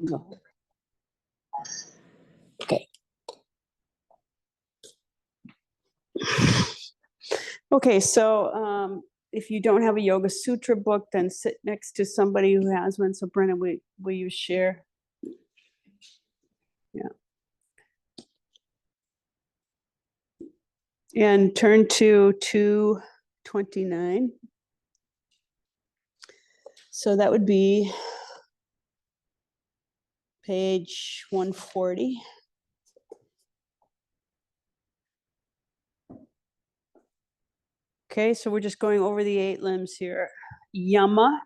Go. Okay. Okay, so if you don't have a Yoga Sutra book, then sit next to somebody who has one. So Brenna, will you share? Yeah. And turn to 229. So that would be page 140. Okay, so we're just going over the 8 limbs here. Yama,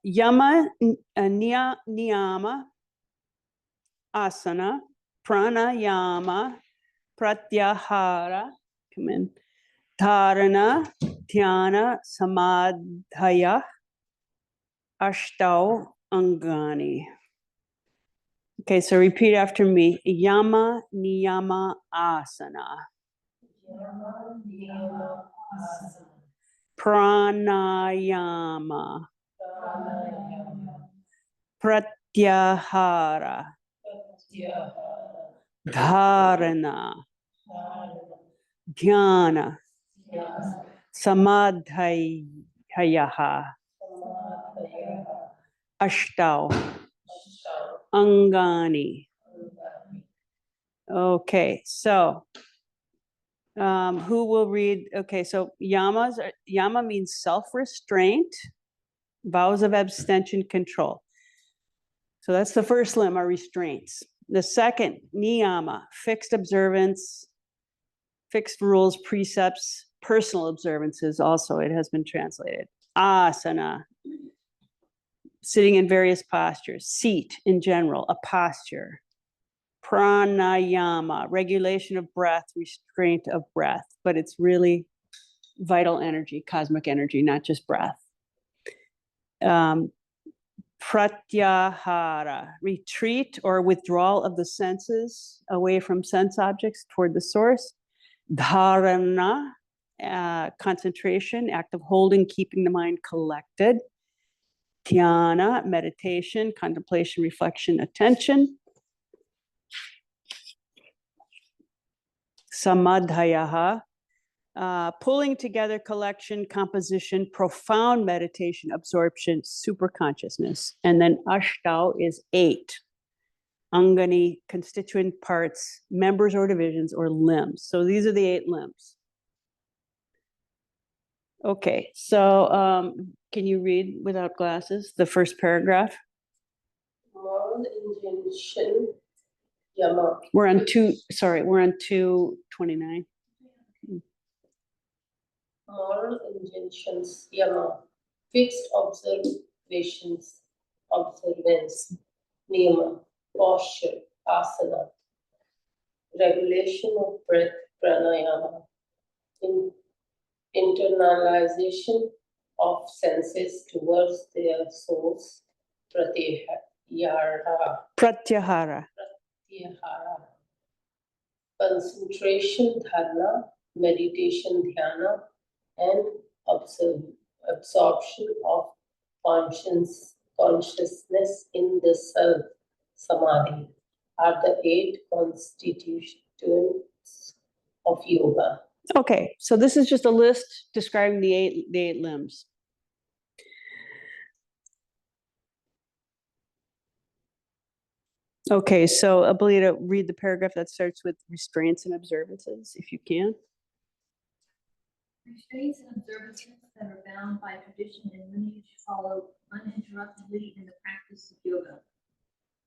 niyama, asana, pranayama, pratyahara, come in, dharana, dhyana, samadhaya, ashtau, angani. Okay, so repeat after me. Yama, niyama, asana. Yama, niyama, asana. Pranayama. Pranayama. Pratyahara. Pratyahara. Dharana. Dharana. Dhyana. Dhyana. Samadhayaha. Samadhaya. Ashtau. Ashtau. Angani. Angani. Okay, so who will read? Okay, so yama means self-restraint, vows of abstention, control. So that's the first limb, are restraints. The second, niyama, fixed observance, fixed rules, precepts, personal observances also, it has been translated. Asana, sitting in various postures. Seat in general, a posture. Pranayama, regulation of breath, restraint of breath, but it's really vital energy, cosmic energy, not just breath. Pratyahara, retreat or withdrawal of the senses away from sense objects toward the source. Dharana, concentration, act of holding, keeping the mind collected. Dhyana, meditation, contemplation, reflection, attention. Samadhayaha, pulling together, collection, composition, profound meditation, absorption, super consciousness. And then Ashtau is 8. Angani, constituent parts, members or divisions or limbs. So these are the 8 limbs. Okay, so can you read without glasses the first paragraph? Moral injunction, yama. We're on 229. Moral injunctions, yama. Fixed observance, niyama. Posture, asana. Regulation of breath, pranayama. Internalization of senses towards their source, pratyahara. Pratyahara. Concentration, dharana, meditation, dhyana, and absorption of consciousness in the self, samadhi, are the 8 constituents of yoga. Okay, so this is just a list describing the eight limbs. Okay, so Abelita, read the paragraph that starts with restraints and observances, if you can. Restraints and observances that are bound by tradition and lineage follow uninterruptedly in the practice of yoga.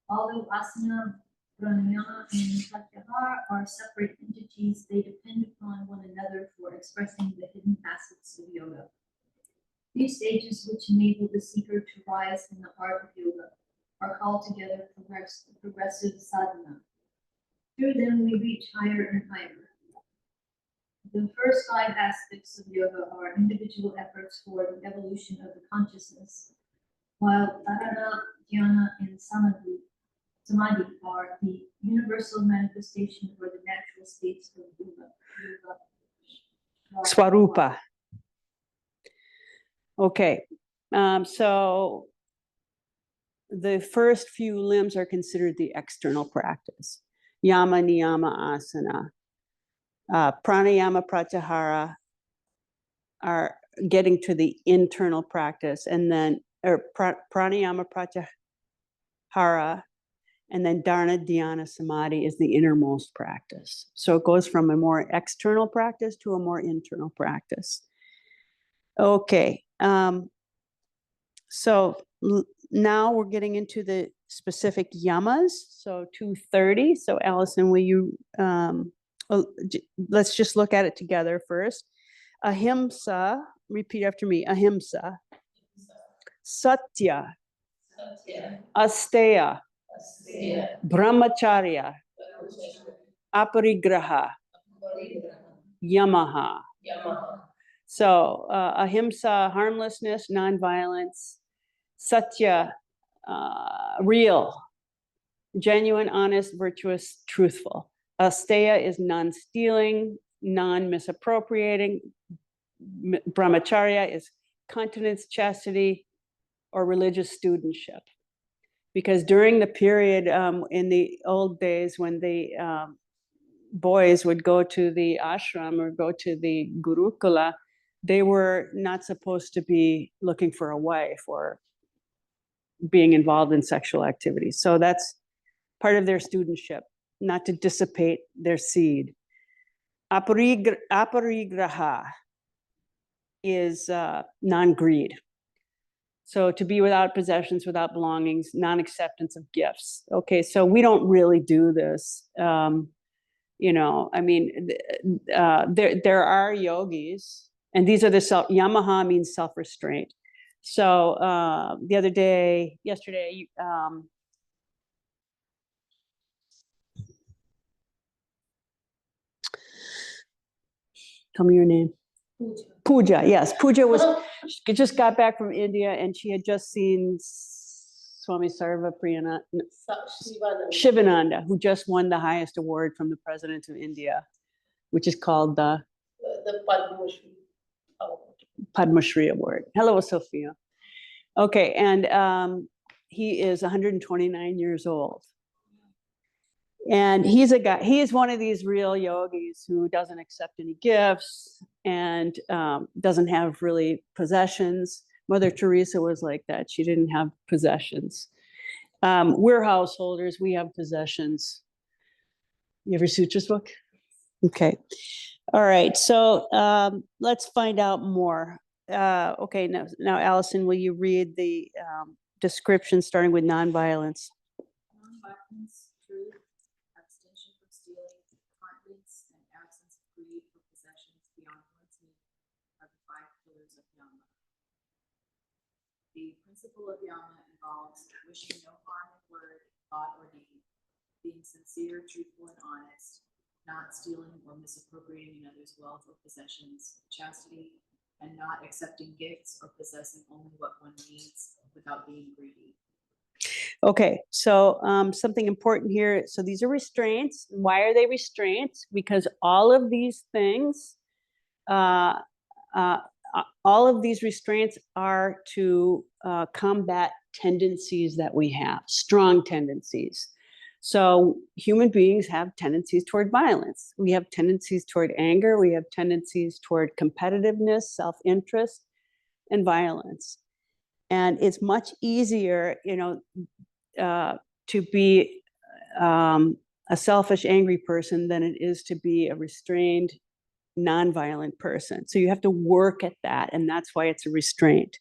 Although asana, pranayama, and pratyahara are separate entities, they depend upon one another for expressing the hidden facets of yoga. These stages, which enable the seeker to rise in the art of yoga, are called together progressive sadhana. Through them, we reach higher and higher. The first 5 aspects of yoga are individual efforts for the evolution of the consciousness, while dharana, dhyana, and samadhi are the universal manifestation for the natural states of yoga. Swarupa. Okay, so the first few limbs are considered the external practice. Yama, niyama, asana. Pranayama, pratyahara are getting to the internal practice, and then, or pranayama, pratyahara, and then dharana, dhyana, samadhi is the innermost practice. So it goes from a more external practice to a more internal practice. Okay, so now we're getting into the specific yamas. So 230. So Allison, will you, let's just look at it together first. Ahimsa, repeat after me. Ahimsa, satya, Satya, asteya, Asteya, brahmacharya, aparigraha, Parigraha, yamaha. Yamaha, So ahimsa, harmlessness, nonviolence. Satya, real, genuine, honest, virtuous, truthful. Asteya is non-stealing, non-misappropriating. Brahmacharya is continence, chastity, or religious studentship. Because during the period in the old days when the boys would go to the ashram or go to the gurukula, they were not supposed to be looking for a wife or being involved in sexual activities. So that's part of their studentship, not to dissipate their seed. Aparigraha is non-greed. So to be without possessions, without belongings, non-acceptance of gifts. Okay, so we don't really do this. You know, I mean, there are yogis, and these are the yamaha means self-restraint. So the other day, yesterday, tell me your name. Pooja, yes. Pooja was, she just got back from India and she had just seen Swami Sarvapriyananda, Shivananda, who just won the highest award from the president of India, which is called the Padma Shri Award. Padma Shri Award. Hello, Sophia. Okay, and he is 129 years old. And he's a guy, he is one of these real yogis who doesn't accept any gifts and doesn't have really possessions. Mother Teresa was like that. She didn't have possessions. We're householders, we have possessions. You ever sutras book? Okay. All right, so let's find out more. Okay, now Allison, will you read the description starting with nonviolence? Nonviolence, truth, abstention from stealing, continence, and absence of greed for possessions beyond one's need are the 5 pillars of Yama. The principle of Yama involves wishing no harm in word, thought, or deed, being sincere, truthful, and honest, not stealing or misappropriating another's wealth or possessions, chastity, and not accepting gifts or possessing only what one needs without being greedy. Okay, so something important here. So these are restraints. Why are they restraints? Because all of these things, all of these restraints are to combat tendencies that we have, strong tendencies. So human beings have tendencies toward violence. We have tendencies toward anger. We have tendencies toward competitiveness, self-interest, and violence. And it's much easier, you know, to be a selfish, angry person than it is to be a restrained, nonviolent person. So you have to work at that, and that's why it's a restraint.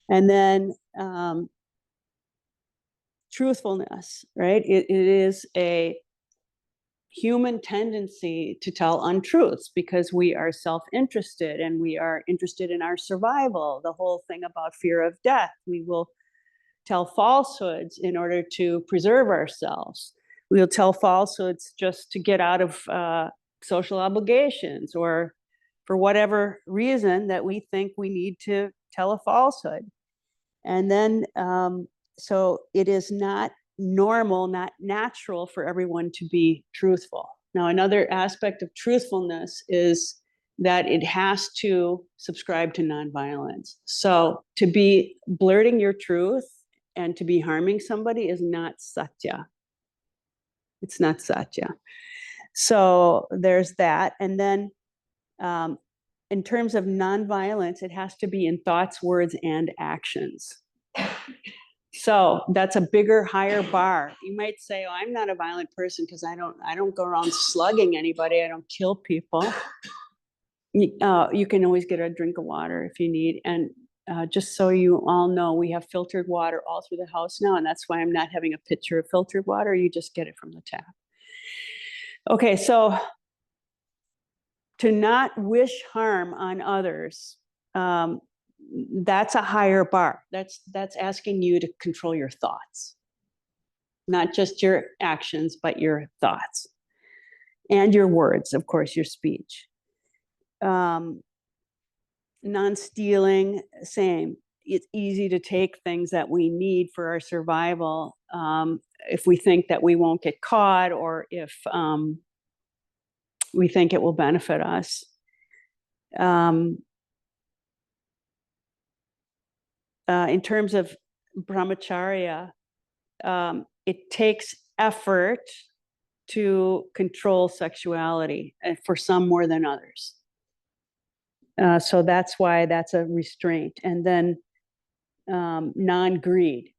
And then truthfulness, right? It is a human tendency to tell untruths because we are self-interested and we are interested in our survival. The whole thing about fear of death. We will tell falsehoods in order to preserve ourselves. We'll tell falsehoods just to get out of social obligations or for whatever reason that we think we need to tell a falsehood. And then, so it is not normal, not natural for everyone to be truthful. Now, another aspect of truthfulness is that it has to subscribe to nonviolence. So to be blurting your truth and to be harming somebody is not satya. It's not satya. So there's that. And then in terms of nonviolence, it has to be in thoughts, words, and actions. So that's a bigger, higher bar. You might say, oh, I'm not a violent person because I don't go around slugging anybody. I don't kill people. You can always get a drink of water if you need. And just so you all know, we have filtered water all through the house now, and that's why I'm not having a pitcher of filtered water. You just get it from the tap. Okay, so to not wish harm on others, that's a higher bar. That's asking you to control your thoughts, not just your actions, but your thoughts and your words, of course, your speech. Non-stealing, same. It's easy to take things that we need for our survival if we think that we won't get caught, or if we think it will benefit us. In terms of brahmacharya, it takes effort to control sexuality, and for some more than others. So that's why that's a restraint. And then non-greed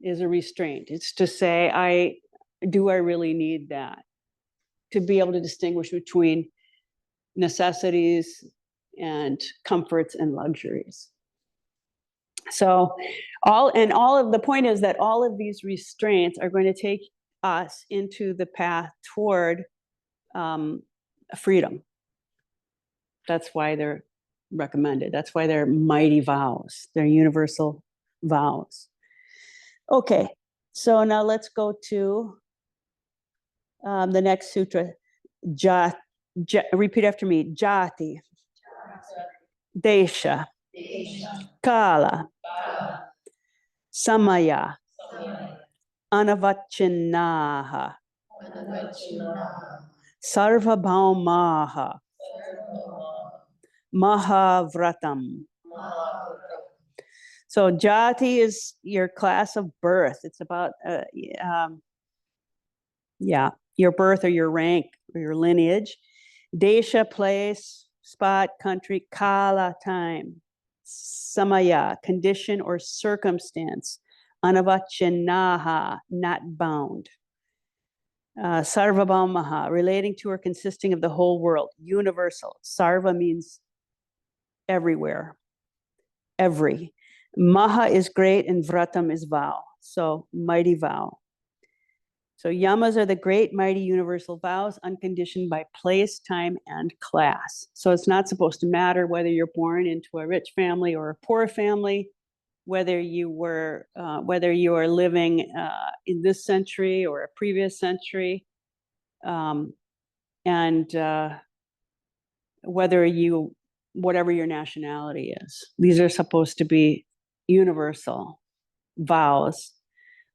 is a restraint. It's to say, do I really need that? To be able to distinguish between necessities and comforts and luxuries. So the point is that all of these restraints are going to take us into the path toward freedom. That's why they're recommended. That's why they're mighty vows. They're universal vows. Okay, so now let's go to the next sutra. Repeat after me. Jati, Desha, Kala, Samaya, Anavachinaha, Sarvabhaumaha, Mahavratam. So jati is your class of birth. It's about, your birth or your rank or your lineage. Desha, place, spot, country. Kala, time. Samaya, condition or circumstance. Anavachinaha, not bound. Sarvabhaumaha, relating to or consisting of the whole world. Universal. Sarva means everywhere. Every. Maha is great and vratam is vow. So mighty vow. So yamas are the great, mighty, universal vows, unconditioned by place, time, and class. So it's not supposed to matter whether you're born into a rich family or a poor family, whether you are living in this century or a previous century, and whatever your nationality is. These are supposed to be universal vows.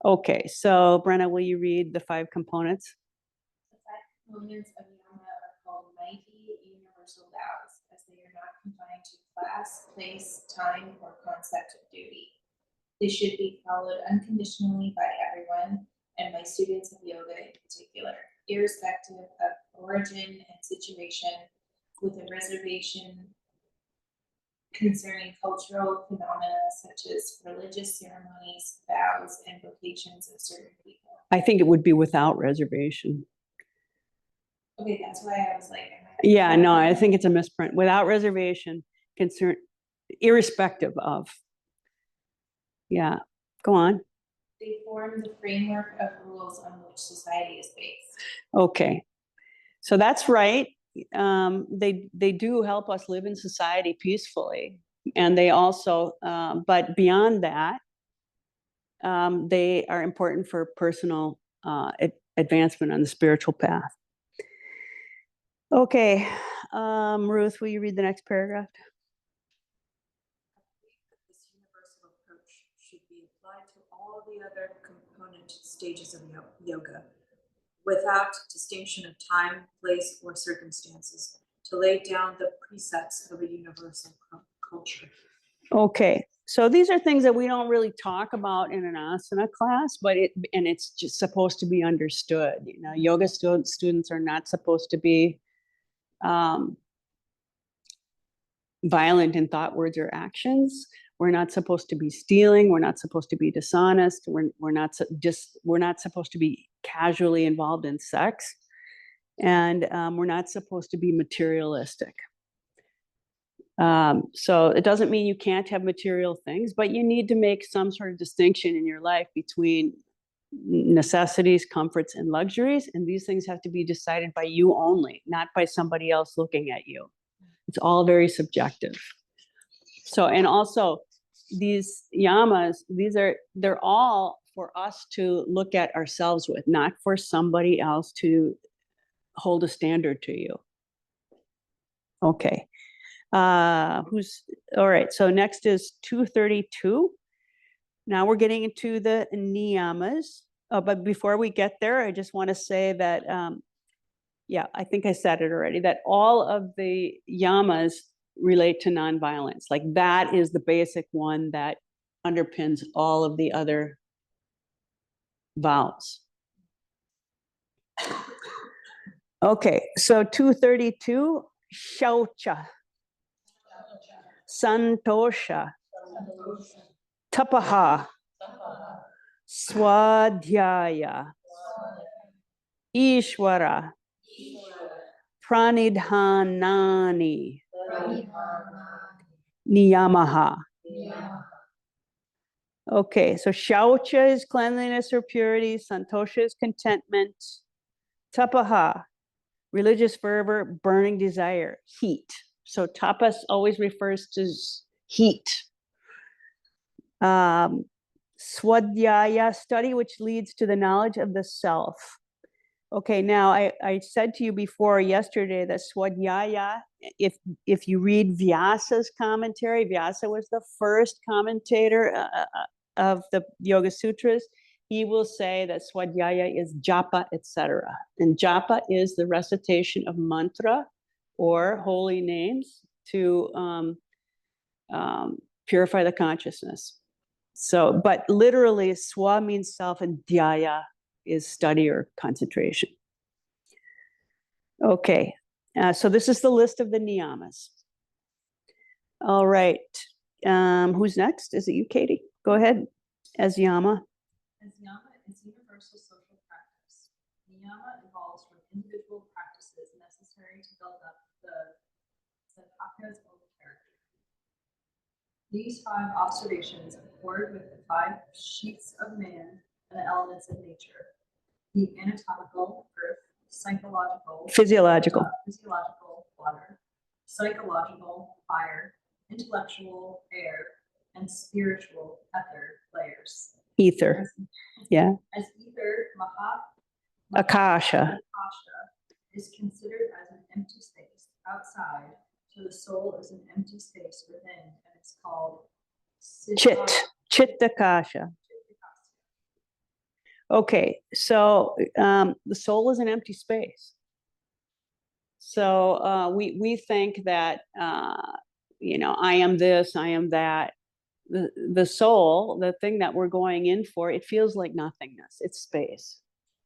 Okay, so Brenna, will you read the 5 components? The 5 components of Yama are called mighty universal vows, as they are not confined to class, place, time, or concept of duty. They should be followed unconditionally by everyone, and by students of yoga in particular, irrespective of origin and situation, with a reservation concerning cultural phenomena such as religious ceremonies, vows, and vocations of certain people. I think it would be without reservation. Okay, that's why I was like, Yeah, no, I think it's a misprint. Without reservation, irrespective of. Yeah, go on. they form the framework of rules on which society is based. Okay, so that's right. They do help us live in society peacefully, and they also, but beyond that, they are important for personal advancement on the spiritual path. Okay, Ruth, will you read the next paragraph? This universal approach should be applied to all the other component stages of yoga, without distinction of time, place, or circumstances, to lay down the precepts of a universal culture. Okay, So these are things that we don't really talk about in an asana class, but it's just supposed to be understood. You know, yoga students are not supposed to be violent in thought, words, or actions. We're not supposed to be stealing. We're not supposed to be dishonest. We're not supposed to be casually involved in sex, and we're not supposed to be materialistic. So it doesn't mean you can't have material things, but you need to make some sort of distinction in your life between necessities, comforts, and luxuries. And these things have to be decided by you only, not by somebody else looking at you. It's all very subjective. So, and also these yamas, they're all for us to look at ourselves with, not for somebody else to hold a standard to you. Okay. All right, so next is 232. Now we're getting into the niyamas. But before we get there, I just want to say that, yeah, I think I said it already, that all of the yamas relate to nonviolence. Like that is the basic one that underpins all of the other vows. Okay, so 232, shaucha, santosha, tapaha, swadhyaya, ishvara, pranidhanani, niyamaha. Okay, so shaucha is cleanliness or purity, santosha is contentment, tapaha, religious fervor, burning desire, heat. So tapas always refers to heat. Swadhyaya, study which leads to the knowledge of the self. Okay, now I said to you before yesterday that Swadhyaya, if you read Vyasa's commentary, Vyasa was the first commentator of the Yoga Sutras. He will say that Swadhyaya is japa, etc. And japa is the recitation of mantra or holy names to purify the consciousness. So, but literally, swa means self, and dhyaya is study or concentration. Okay, so this is the list of the niyamas. All right, who's next? Is it you, Katie? Go ahead, as yama. As yama is universal social practice. Niyama evolves from individual practices necessary to build up the sadhaka's own character. These 5 observations accord with the 5 sheaths of man and the elements of nature: the anatomical, earth; psychological, Physiological. Physiological, water; psychological, fire; intellectual, air; and spiritual, ether, layers. Ether, yeah. As ether, Akasha. is considered as an empty space outside, so the soul is an empty space within, and it's called Chittakasha. Okay, so the soul is an empty space. So we think that, you know, I am this, I am that. The soul, the thing that we're going in for, it feels like nothingness. It's space.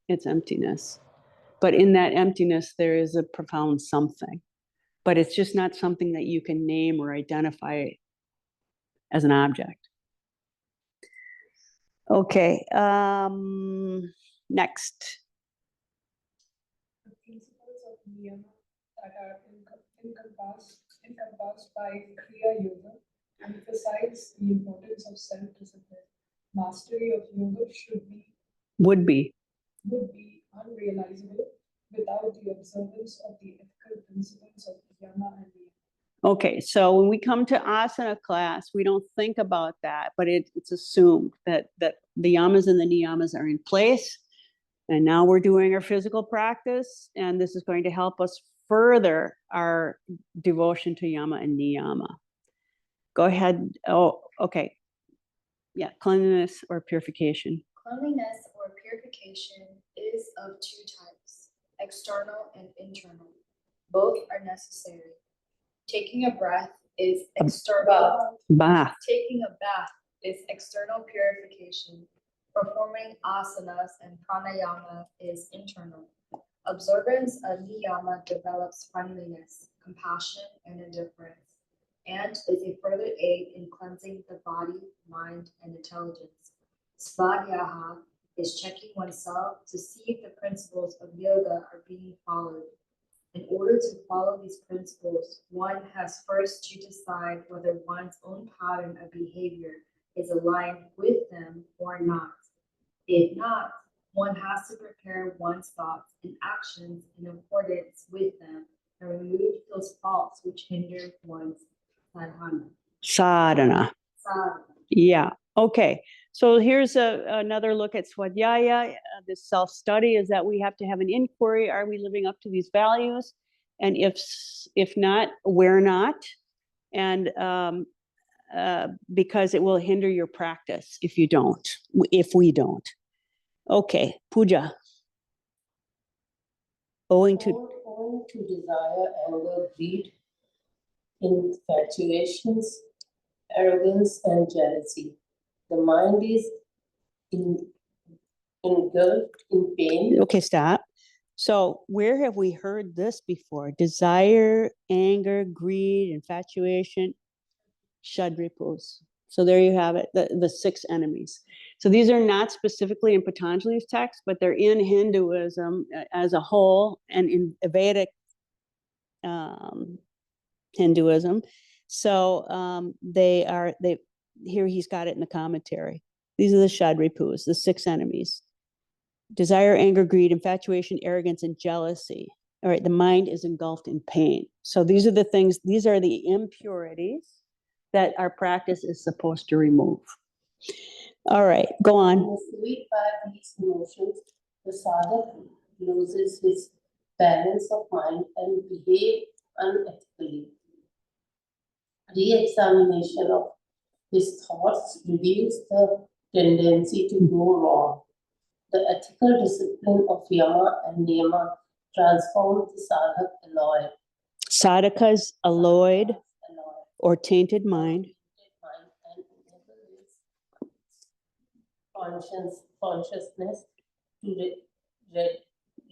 It's emptiness. But in that emptiness, there is a profound something. But it's just not something that you can name or identify as an object. Okay, next. The principles of niyama that are encompassed by Kriya Yoga emphasize the importance of self-discipline. Mastery of yoga would be unrealizable without the observance of the ethical principles of yama and niyama. Okay, so when we come to asana class, we don't think about that, but it's assumed that the yamas and the niyamas are in place. And now we're doing our physical practice, and this is going to help us further our devotion to yama and niyama. Go ahead. Oh, okay. Yeah, cleanliness or purification. Cleanliness or purification is of 2 types, external and internal. Both are necessary. Taking a breath is external. Bath. Taking a bath is external purification. Performing asanas and pranayama is internal. Observance of niyama develops friendliness, compassion, and indifference, and is a further aid in cleansing the body, mind, and intelligence. Svadhyaya is checking oneself to see if the principles of yoga are being followed. In order to follow these principles, one has first to decide whether one's own pattern of behavior is aligned with them or not. If not, one has to prepare one's thoughts and actions in accordance with them and remove those faults which hinder one's sadhana. Sadhana. Sadhana. Yeah. Okay. So here's another look at Swadhyaya. This self-study is that we have to have an inquiry. Are we living up to these values? And if not, where not? And because it will hinder your practice if you don't, if we don't. Okay, puja. Owing to desire, anger, greed, infatuations, arrogance, and jealousy. The mind is engulfed in pain. Okay, stop. So where have we heard this before? Desire, anger, greed, infatuation, shadripus. So there you have it, the 6 enemies. So these are not specifically in Patanjali's text, but they're in Hinduism as a whole and in Vedic Hinduism. So here he's got it in the commentary. These are the shadripus, the 6 enemies. Desire, anger, greed, infatuation, arrogance, and jealousy. All right, the mind is engulfed in pain. So these are the things, these are the impurities that our practice is supposed to remove. All right, go on. Swayed by these emotions, the sadhak loses his balance of mind and behaves unethically. Re-examination of his thoughts reveals the tendency to go wrong. The ethical discipline of yama and niyama transforms the sadhak alloy. Sadhaka's alloyed or tainted mind. And enables consciousness to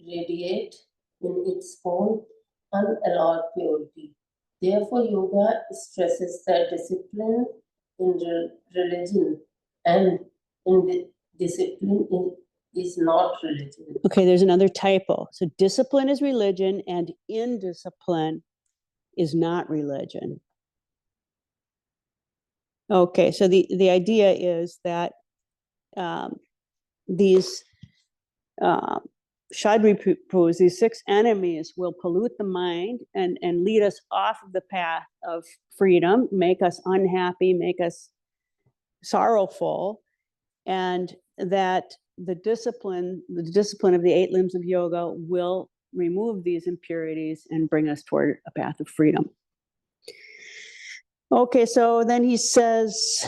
radiate in its own unalloyed purity. Therefore, yoga stresses that discipline in religion and in the discipline is not religion. Okay, there's another typo. So discipline is religion and indiscipline is not religion. Okay, so the idea is that these shadripus, these 6 enemies, will pollute the mind and lead us off of the path of freedom, make us unhappy, make us sorrowful, and that the discipline of the 8 limbs of yoga will remove these impurities and bring us toward a path of freedom. Okay, so then he says,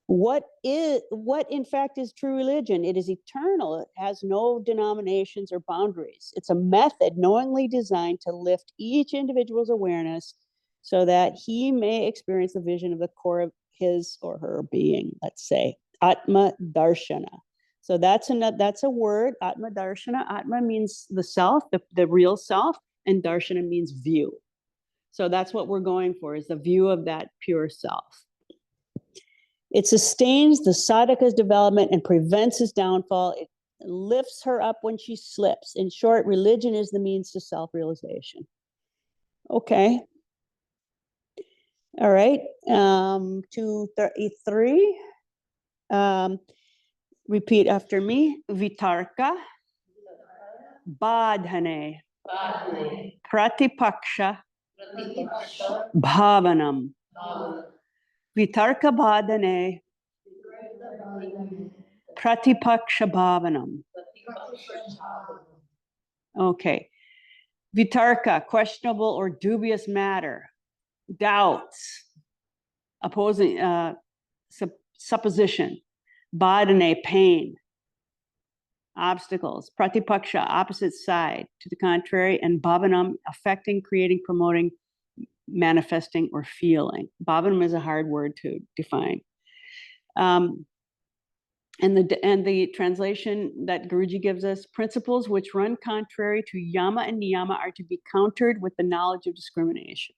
what in fact is true religion? It is eternal. It has no denominations or boundaries. It's a method knowingly designed to lift each individual's awareness so that he may experience the vision of the core of his or her being, let's say, Atma Darshana. So that's a word, Atma Darshana. Atma means the self, the real self, and Darshana means view. So that's what we're going for, is the view of that pure self. It sustains the sadhaka's development and prevents his downfall. It lifts her up when she slips. In short, religion is the means to self-realization. Okay. All right. 233. Repeat after me. Vitarka, badhane, pratipaksha, bhavanam. Vitarka badhane, pratipaksha bhavanam. Okay. Vitarka, questionable or dubious matter. Doubts, opposing, supposition. Badhane, pain. Obstacles. Pratipaksha, opposite side, to the contrary. And bhavanam, affecting, creating, promoting manifesting or feeling. Bhavanam is a hard word to define. And the translation that Guruji gives us, principles which run contrary to yama and niyama are to be countered with the knowledge of discrimination.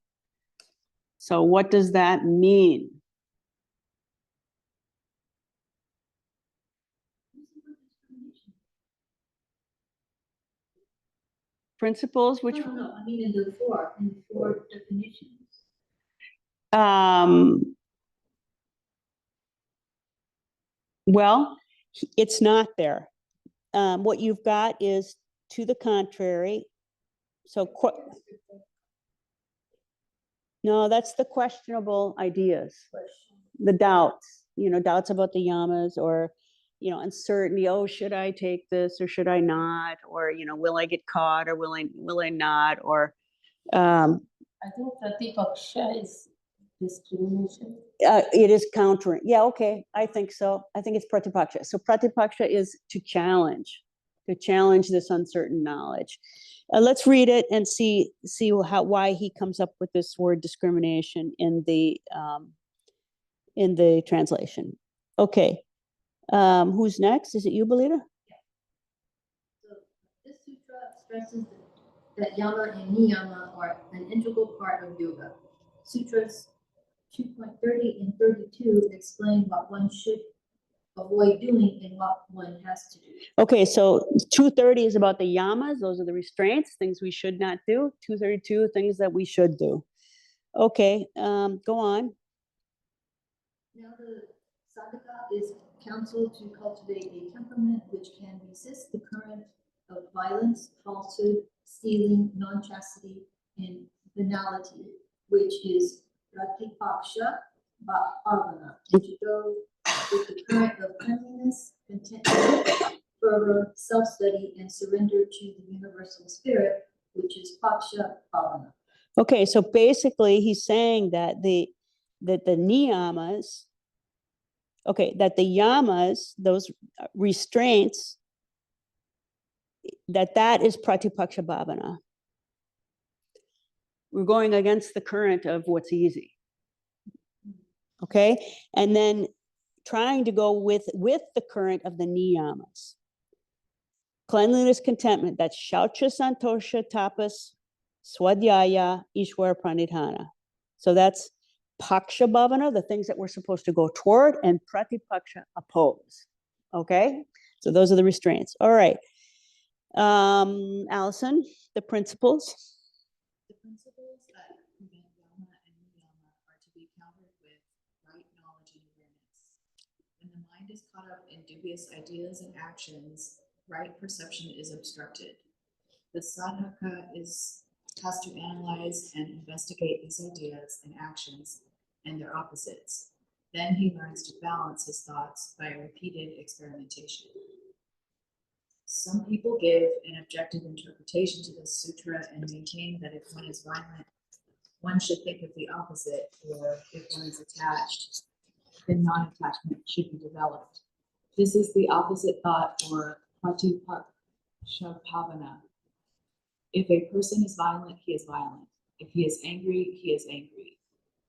So what does that mean? Principles which No, I mean in the four definitions. Well, it's not there. What you've got is to the contrary. So, no, that's the questionable ideas, the doubts, doubts about the yamas, or, uncertainty. Oh, should I take this or should I not? Or, will I get caught or will I not? Or, I think Pratipaksha is discrimination. it is countering. Yeah, okay, I think so. I think it's Pratipaksha. So Pratipaksha is to challenge this uncertain knowledge. Let's read it and see why he comes up with this word discrimination in the translation. Okay, who's next? Is it you, Belita? So this sutra stresses that yama and niyama are an integral part of yoga. Sutras 2.30 and 32 explain what one should avoid doing and what one has to do. Okay, so 230 is about the yamas. Those are the restraints, things we should not do. 232, things that we should do. Okay, go on. Now the sadhaka is counseled to cultivate a temperament which can resist the current of violence, falsehood, stealing, non-chastity, and venality, which is pratipaksha bhavana, and to go with the current of cleanliness, contentment, fervor, self-study, and surrender to the universal spirit, which is paksha bhavana. Okay, so basically he's saying that the niyamas, that the yamas, those restraints, that is pratipaksha bhavana. We're going against the current of what's easy. Okay, and then trying to go with the current of the niyamas. Cleanliness, contentment, that's shaucha, santosha, tapas, swadhyaya, ishwara, pranidhana. So that's paksha bhavana, the things that we're supposed to go toward, and pratipaksha, oppose. Okay, so those are the restraints. All right, Allison, the principles. The principles that prevent yama and niyama are to be countered with right knowledge and awareness. When the mind is caught up in dubious ideas and actions, right perception is obstructed. The sadhaka has to analyze and investigate these ideas and actions and their opposites. Then he learns to balance his thoughts by repeated experimentation. Some people give an objective interpretation to this sutra and maintain that if one is violent, one should think of the opposite, or if one is attached, then non-attachment should be developed. This is the opposite thought, or pratipaksha bhavana. If a person is violent, he is violent. If he is angry, he is angry.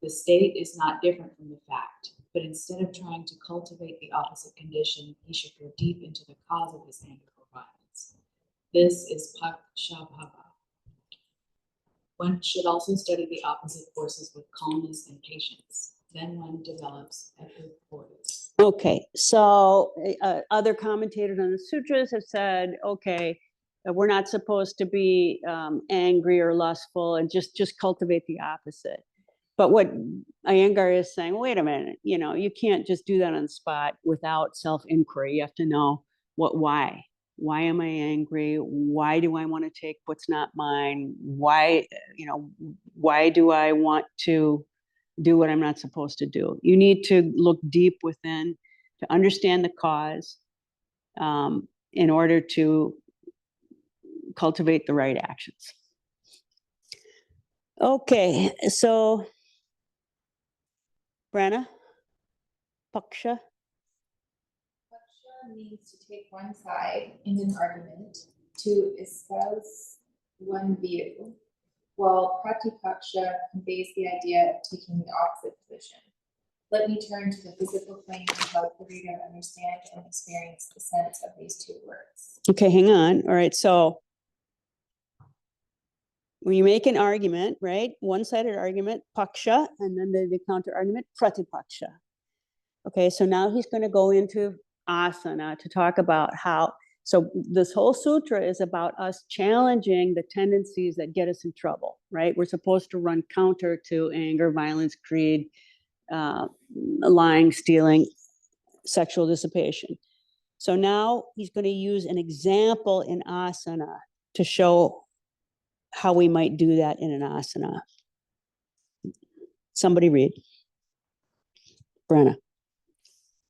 The state is not different from the fact, but instead of trying to cultivate the opposite condition, he should go deep into the cause of his anger or violence. This is pakshabhava. One should also study the opposite forces with calmness and patience. Then one develops equipoise. Okay, so other commentators on the sutras have said, okay, we're not supposed to be angry or lustful, and just cultivate the opposite. But what Iyengar is saying, wait a minute, you can't just do that on the spot without self-inquiry. You have to know why. Why am I angry? Why do I want to take what's not mine? Why do I want to do what I'm not supposed to do? You need to look deep within to understand the cause in order to cultivate the right actions. Okay, so Brenna, Paksha. Paksha means to take one side in an argument, to espouse one view, while Pratipaksha conveys the idea of taking the opposite position. Let me turn to the physical plane to help the reader understand and experience the sense of these two words. Okay, hang on. All right, so when you make an argument, right? One-sided argument, paksha, and then the counter argument, pratipaksha. Okay, so now he's going to go into asana to talk about how, so this whole sutra is about us challenging the tendencies that get us in trouble, right? We're supposed to run counter to anger, violence, greed, lying, stealing, sexual dissipation. So now he's going to use an example in asana to show how we might do that in an asana. Somebody read. Brenna.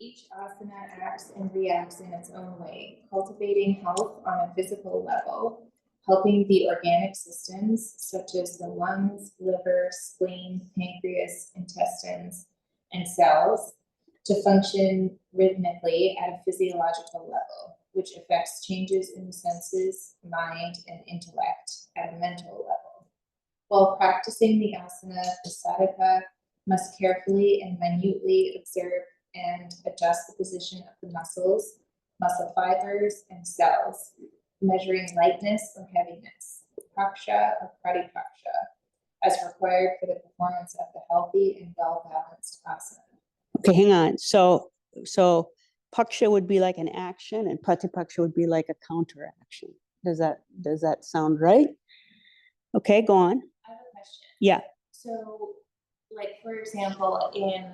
Each asana acts and reacts in its own way, cultivating health on a physical level, helping the organic systems such as the lungs, liver, spleen, pancreas, intestines, and cells to function rhythmically at a physiological level, which affects changes in the senses, mind, and intellect at a mental level. While practicing the asana, the sadhaka must carefully and minutely observe and adjust the position of the muscles, muscle fibers, and cells, measuring lightness or heaviness, paksha or pratipaksha, as required for the performance of the healthy and well-balanced asana. Okay, hang on. So paksha would be like an action and pratipaksha would be like a counteraction. Does that sound right? Okay, go on. I have a question. Yeah. So, like, for example, in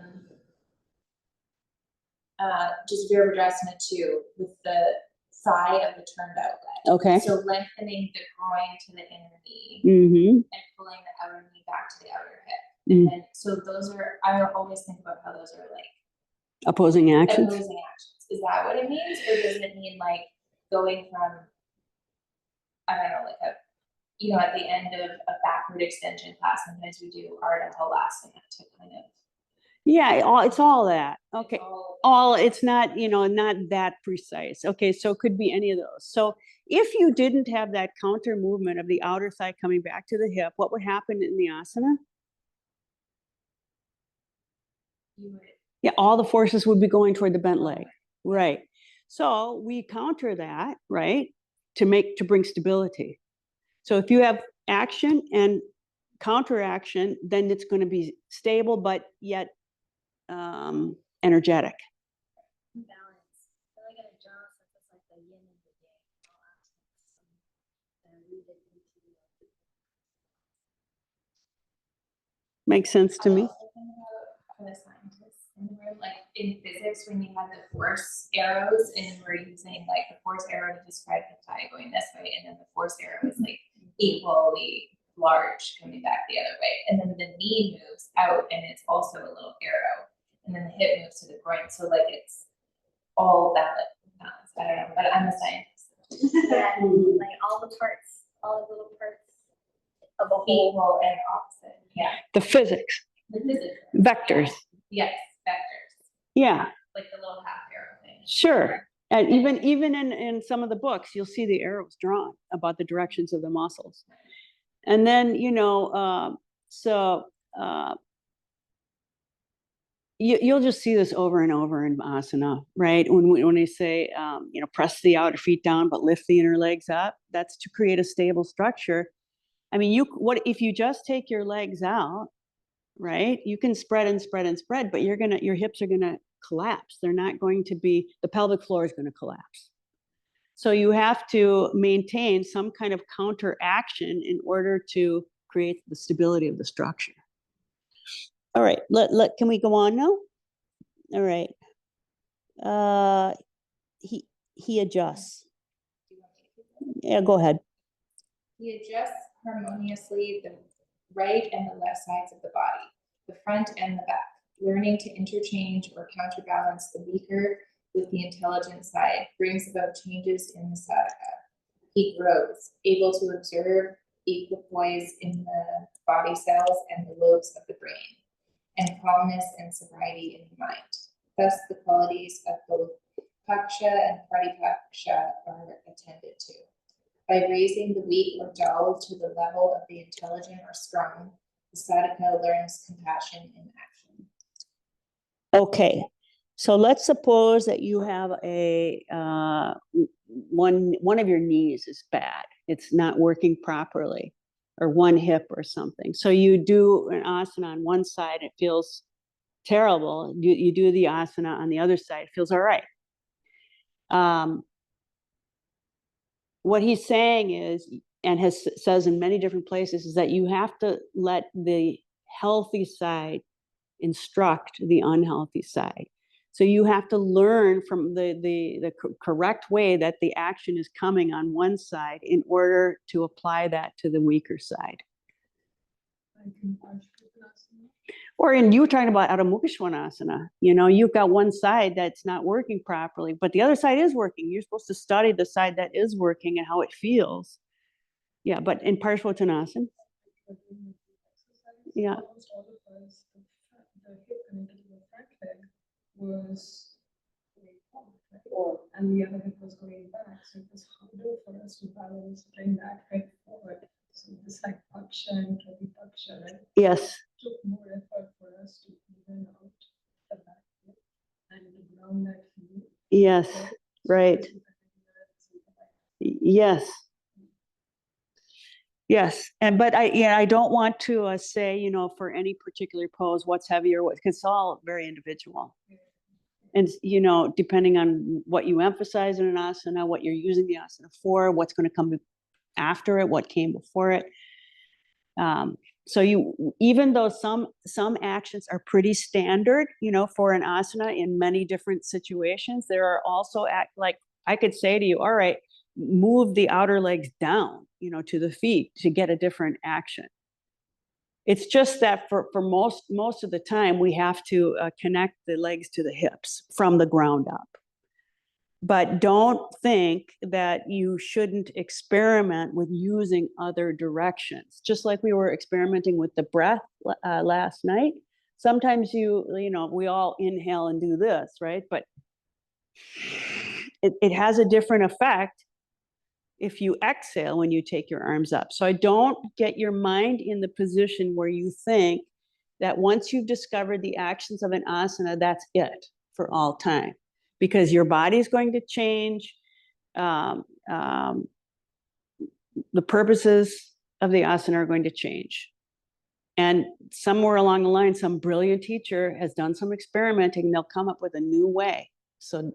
just Virabhadrasana 2, with the thigh of the turned out leg. Okay. So lengthening the groin to the inner knee Mm-hmm. and pulling the outer knee back to the outer hip. And then, so those are, I always think about how those are like Opposing actions. opposing actions. Is that what it means? Or does it mean like going from, I don't know, like at the end of a backward extension class, sometimes we do Ardha Halasana to kind of. Yeah, it's all that. Okay. All It's not, not that precise. Okay, so it could be any of those. So if you didn't have that counter movement of the outer thigh coming back to the hip, what would happen in the asana? you would. Yeah, all the forces would be going toward the bent leg. Right. So we counter that, right, to bring stability. So if you have action and counteraction, then it's going to be stable, but yet energetic. Balance. I feel like in a job, it's like the yin and the yang. All aspects and rooted into Makes sense to me. I also think about the scientists in the room, like in physics, when you had the force arrows and we're using like the force arrow to describe the thigh going this way, and then the force arrow is like equally large coming back the other way. And then the knee moves out and it's also a little arrow. And then the hip moves to the groin. So like it's all balanced. I don't know, but I'm a scientist. yeah, like all the little parts of a whole. Equal and opposite. Yeah. The physics, The physics. vectors. Yes, vectors. Yeah, Like the little half arrow thing. sure. And even in some of the books, you'll see the arrows drawn about the directions of the muscles. And then, you'll just see this over and over in asana, right? When they say, press the outer feet down, but lift the inner legs up, that's to create a stable structure. I mean, what if you just take your legs out, right? You can spread and spread and spread, but your hips are gonna collapse. They're not going to be, the pelvic floor is gonna collapse. So you have to maintain some kind of counteraction in order to create the stability of the structure. All right, can we go on now? All right. He adjusts. Yeah, go ahead. He adjusts harmoniously the right and the left sides of the body, the front and the back, learning to interchange or counterbalance the weaker with the intelligent side brings about changes in the sadhaka. He grows, able to observe equipoise in the body cells and the lobes of the brain, and calmness and sobriety in the mind. Thus, the qualities of both paksha and pratipaksha are attended to. By raising the weak or dull to the level of the intelligent or strong, the sadhaka learns compassion in action. Okay, so let's suppose that you have a one of your knees is bad. It's not working properly, or one hip or something. So you do an asana on one side, it feels terrible. You do the asana on the other side, it feels all right. What he's saying is, and says in many different places, is that you have to let the healthy side instruct the unhealthy side. So you have to learn from the correct way that the action is coming on one side in order to apply that to the weaker side. Or you were talking about Adho Mukha Svanasana, you've got one side that's not working properly, but the other side is working. You're supposed to study the side that is working and how it feels. Yeah, but in Parshvottanasana, yeah. Almost all of us, the hip connected to the front leg was going forward, right? And the other hip was going back. So it was harder for us to balance, bring that hip forward. So this like paksha and pratipaksha, right? Yes. Took more effort for us to even out the back hip and the ground that heel. Yes, Right? right. Yes. Yes, but I don't want to say, for any particular pose, what's heavier, because it's all very individual. And, depending on what you emphasize in an asana, what you're using the asana for, what's going to come after it, what came before it. So even though some actions are pretty standard, for an asana in many different situations, there are also like I could say to you, all right, move the outer legs down, to the feet to get a different action. It's just that for most of the time, we have to connect the legs to the hips from the ground up. But don't think that you shouldn't experiment with using other directions. Just like we were experimenting with the breath last night. Sometimes we all inhale and do this, right? But it has a different effect if you exhale when you take your arms up. So I don't get your mind in the position where you think that once you've discovered the actions of an asana, that's it for all time. Because your body's going to change. The purposes of the asana are going to change. And somewhere along the line, some brilliant teacher has done some experimenting, and they'll come up with a new way. So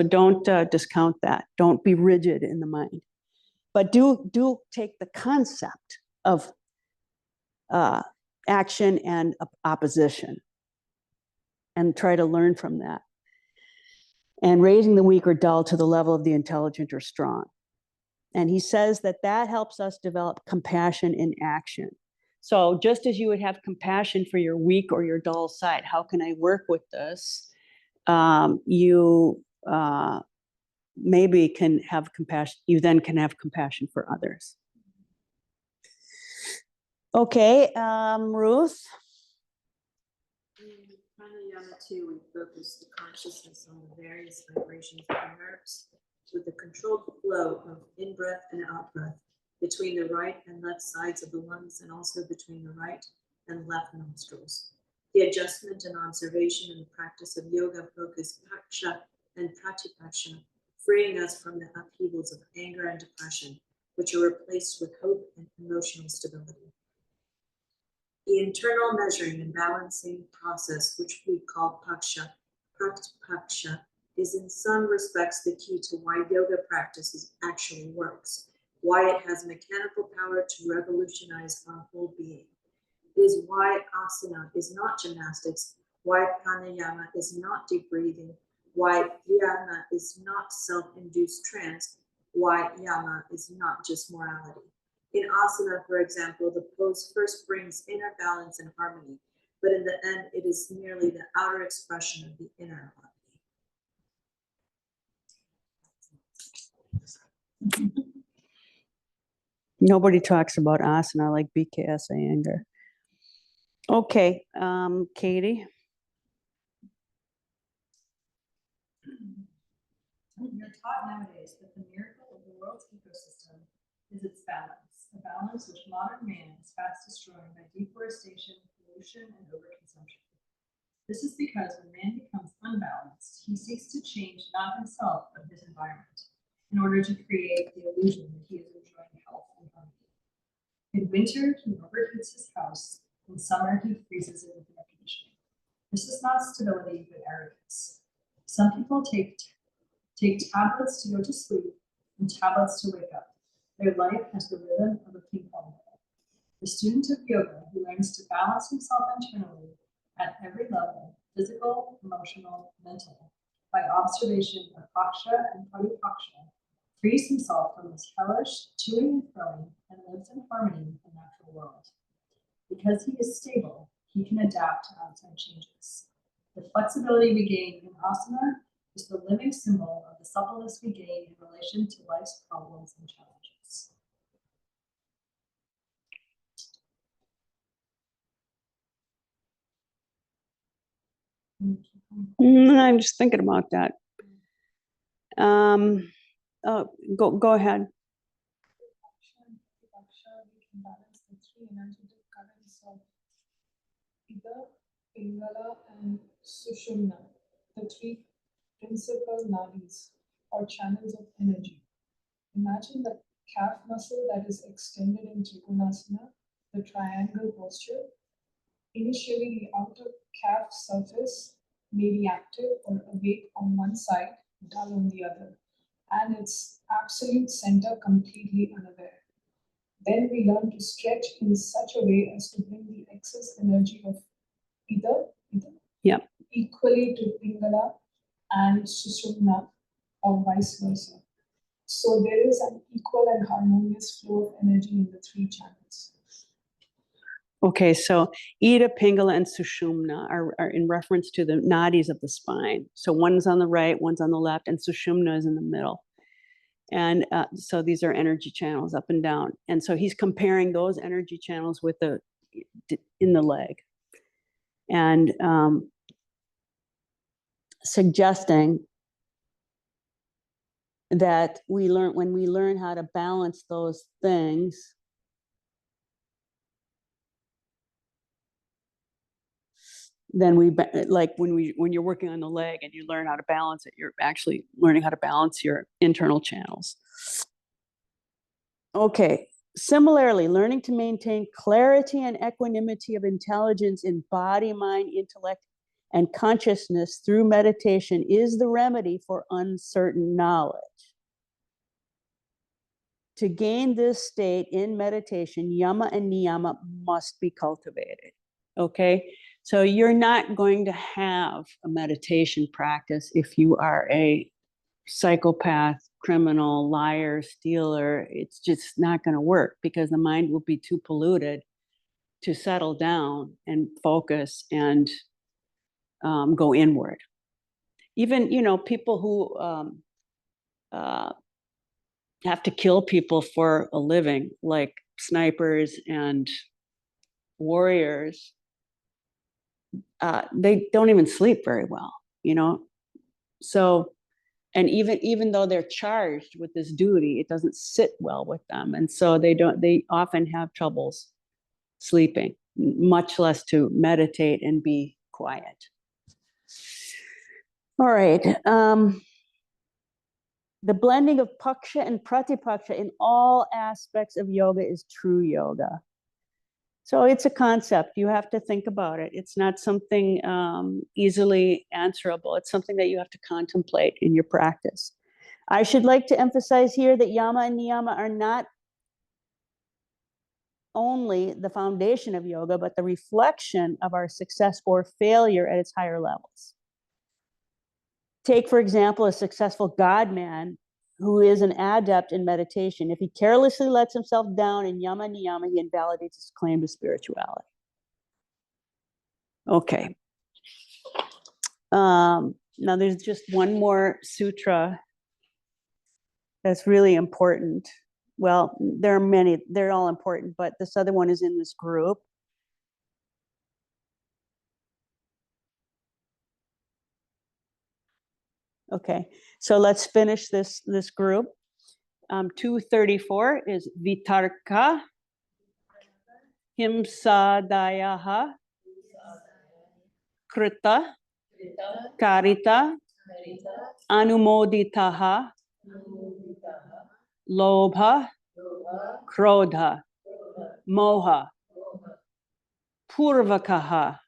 don't discount that. Don't be rigid in the mind. But do take the concept of action and opposition and try to learn from that. And raising the weak or dull to the level of the intelligent or strong. And he says that helps us develop compassion in action. So just as you would have compassion for your weak or your dull side, how can I work with this? You maybe can have compassion. You then can have compassion for others. Okay, Ruth. In Pranayama 2, we focus the consciousness on the various vibrations of the nerves with a controlled flow of in-breath and out-breath between the right and left sides of the lungs and also between the right and left nostrils. The adjustment and observation in the practice of yoga focus paksha and pratipaksha, freeing us from the upheavals of anger and depression, which are replaced with hope and emotional stability. The internal measuring and balancing process, which we call paksha, pratipaksha, is in some respects the key to why yoga practice actually works, why it has mechanical power to revolutionize our whole being. It is why asana is not gymnastics, why pranayama is not deep breathing, why dhyana is not self-induced trance, why yama is not just morality. In asana, for example, the pose first brings inner balance and harmony, but in the end, it is merely the outer expression of the inner harmony. Nobody talks about asana like BKS Iyengar. Okay, Katie. We are taught nowadays that the miracle of the world's ecosystem is its balance, a balance which modern man is fast destroying by deforestation, pollution, and overconsumption. This is because when man becomes unbalanced, he seeks to change not himself but his environment in order to create the illusion that he is enjoying health and harmony. In winter, he overheats his house. In summer, he freezes it with air conditioning. This is not stability, but arrogance. Some people take tablets to go to sleep and tablets to wake up. Their life has the rhythm of a ping pong ball. The student of yoga who learns to balance himself internally at every level, physical, emotional, mental, by observation of paksha and paripaksha, frees himself from this hellish toing and throwing and lives in harmony with the natural world. Because he is stable, he can adapt to outside changes. The flexibility we gain in asana is the living symbol of the suppleness we gain in relation to life's problems and challenges. I'm just thinking about that. Oh, go ahead. We can balance the three energetic currents of Ida, Pingala, and Sushumna, the three principal nadis or channels of energy. Imagine the calf muscle that is extended in Trikonasana, the triangle posture. Initially, the outer calf surface may be active or awake on one side, dull on the other, and its absolute center completely unaware. Then we learn to stretch in such a way as to bring the excess energy of either Yep. equally to Pingala and Sushumna or vice versa. So there is an equal and harmonious flow of energy in the three channels. Okay, so Ida, Pingala, and Sushumna are in reference to the nadis of the spine. So one's on the right, one's on the left, and Sushumna is in the middle. And so these are energy channels up and down. And so he's comparing those energy channels with in the leg. And suggesting that when we learn how to balance those things, then like when you're working on the leg and you learn how to balance it, you're actually learning how to balance your internal channels. Okay, similarly, learning to maintain clarity and equanimity of intelligence in body, mind, intellect, and consciousness through meditation is the remedy for uncertain knowledge. To gain this state in meditation, yama and niyama must be cultivated. Okay, so you're not going to have a meditation practice if you are a psychopath, criminal, liar, stealer. It's just not going to work because the mind will be too polluted to settle down and focus and go inward. Even, people who have to kill people for a living, like snipers and warriors, they don't even sleep very well, So, and even though they're charged with this duty, it doesn't sit well with them. And so they often have troubles sleeping, much less to meditate and be quiet. All right. The blending of paksha and pratipaksha in all aspects of yoga is true yoga. So it's a concept. You have to think about it. It's not something easily answerable. It's something that you have to contemplate in your practice. I should like to emphasize here that yama and niyama are not only the foundation of yoga, but the reflection of our success or failure at its higher levels. Take, for example, a successful God man who is an adept in meditation. If he carelessly lets himself down in yama niyama, he invalidates his claim to spirituality. Okay. Now there's just one more sutra that's really important. Well, there are many, they're all important, but this other one is in this group. Okay, so let's finish this group. 234 is vitarka, himsadayaha, krita, karita, anumoditaha, lobha, krodha, moha, purvakaha,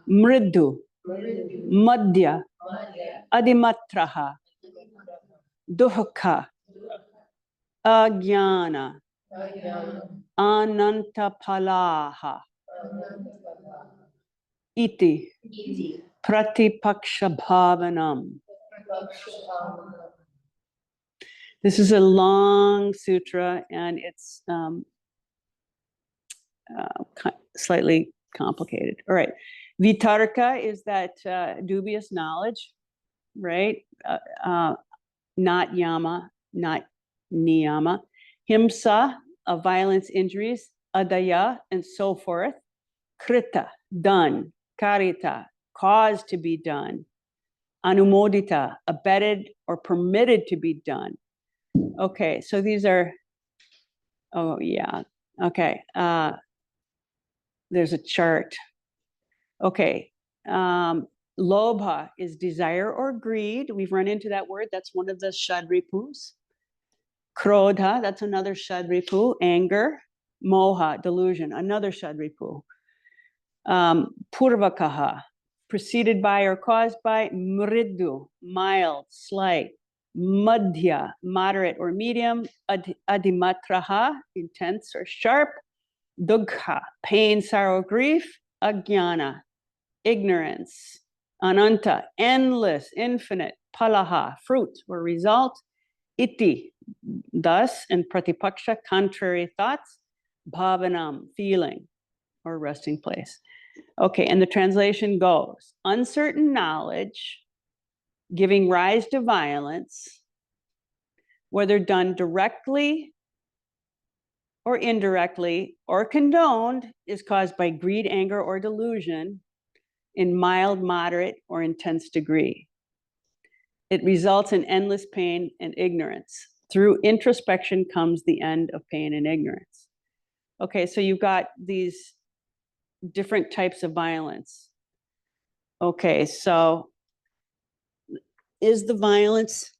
mridu, madhya, adimatraha, duhka, ajnana, anantapalaha, iti, pratipaksha bhavanam. This is a long sutra and it's slightly complicated. All right. Vitarka is that dubious knowledge, right? Not yama, not niyama. Himsa, of violence, injuries. Adaya, and so forth. Krita, done. Karita, caused to be done. Anumodita, abetted or permitted to be done. Okay, so these are, oh yeah, okay. There's a chart. Okay, lobha is desire or greed. We've run into that word. That's one of the shadripus. Krodha, that's another shadripu. Anger. Moha, delusion, another shadripu. Purvakaha, preceded by or caused by. Mridu, mild, slight. Madhya, moderate or medium. Adimatraha, intense or sharp. Dugha, pain, sorrow, grief. Ajnana, ignorance. Ananta, endless, infinite. Palaha, fruit or result. Iti, thus, and pratipaksha, contrary thoughts. Bhavanam, feeling or resting place. Okay, and the translation goes, uncertain knowledge giving rise to violence, whether done directly or indirectly or condoned, is caused by greed, anger, or delusion in mild, moderate, or intense degree. It results in endless pain and ignorance. Through introspection comes the end of pain and ignorance. Okay, so you've got these different types of violence. Okay, so is the violence,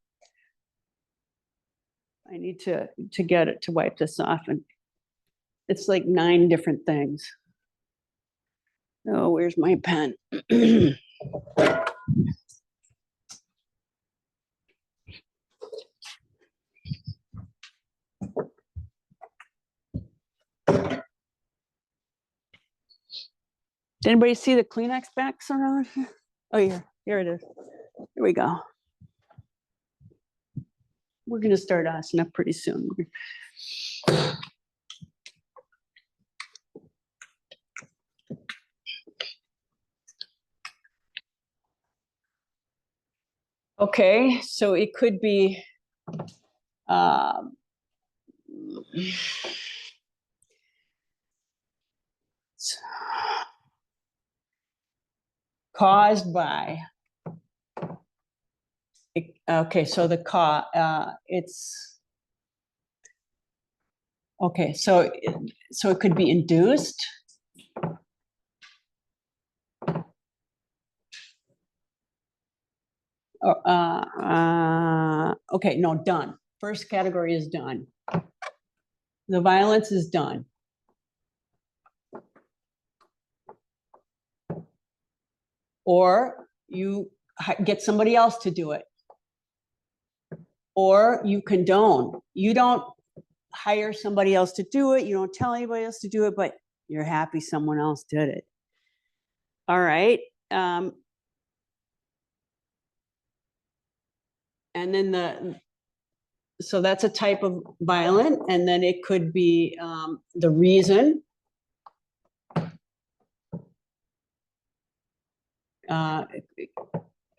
I need to get it to wipe this off, and it's like 9 different things. Oh, where's my pen? Did anybody see the Kleenex box around? Oh, here it is. Here we go. We're going to start asana pretty soon. Okay, so it could be caused by. Okay, so the it's okay. So it could be induced. Okay, no, done. First category is done. The violence is done. Or you get somebody else to do it. Or you condone. You don't hire somebody else to do it. You don't tell anybody else to do it, but you're happy someone else did it. All right. And then so that's a type of violent, and then it could be the reason.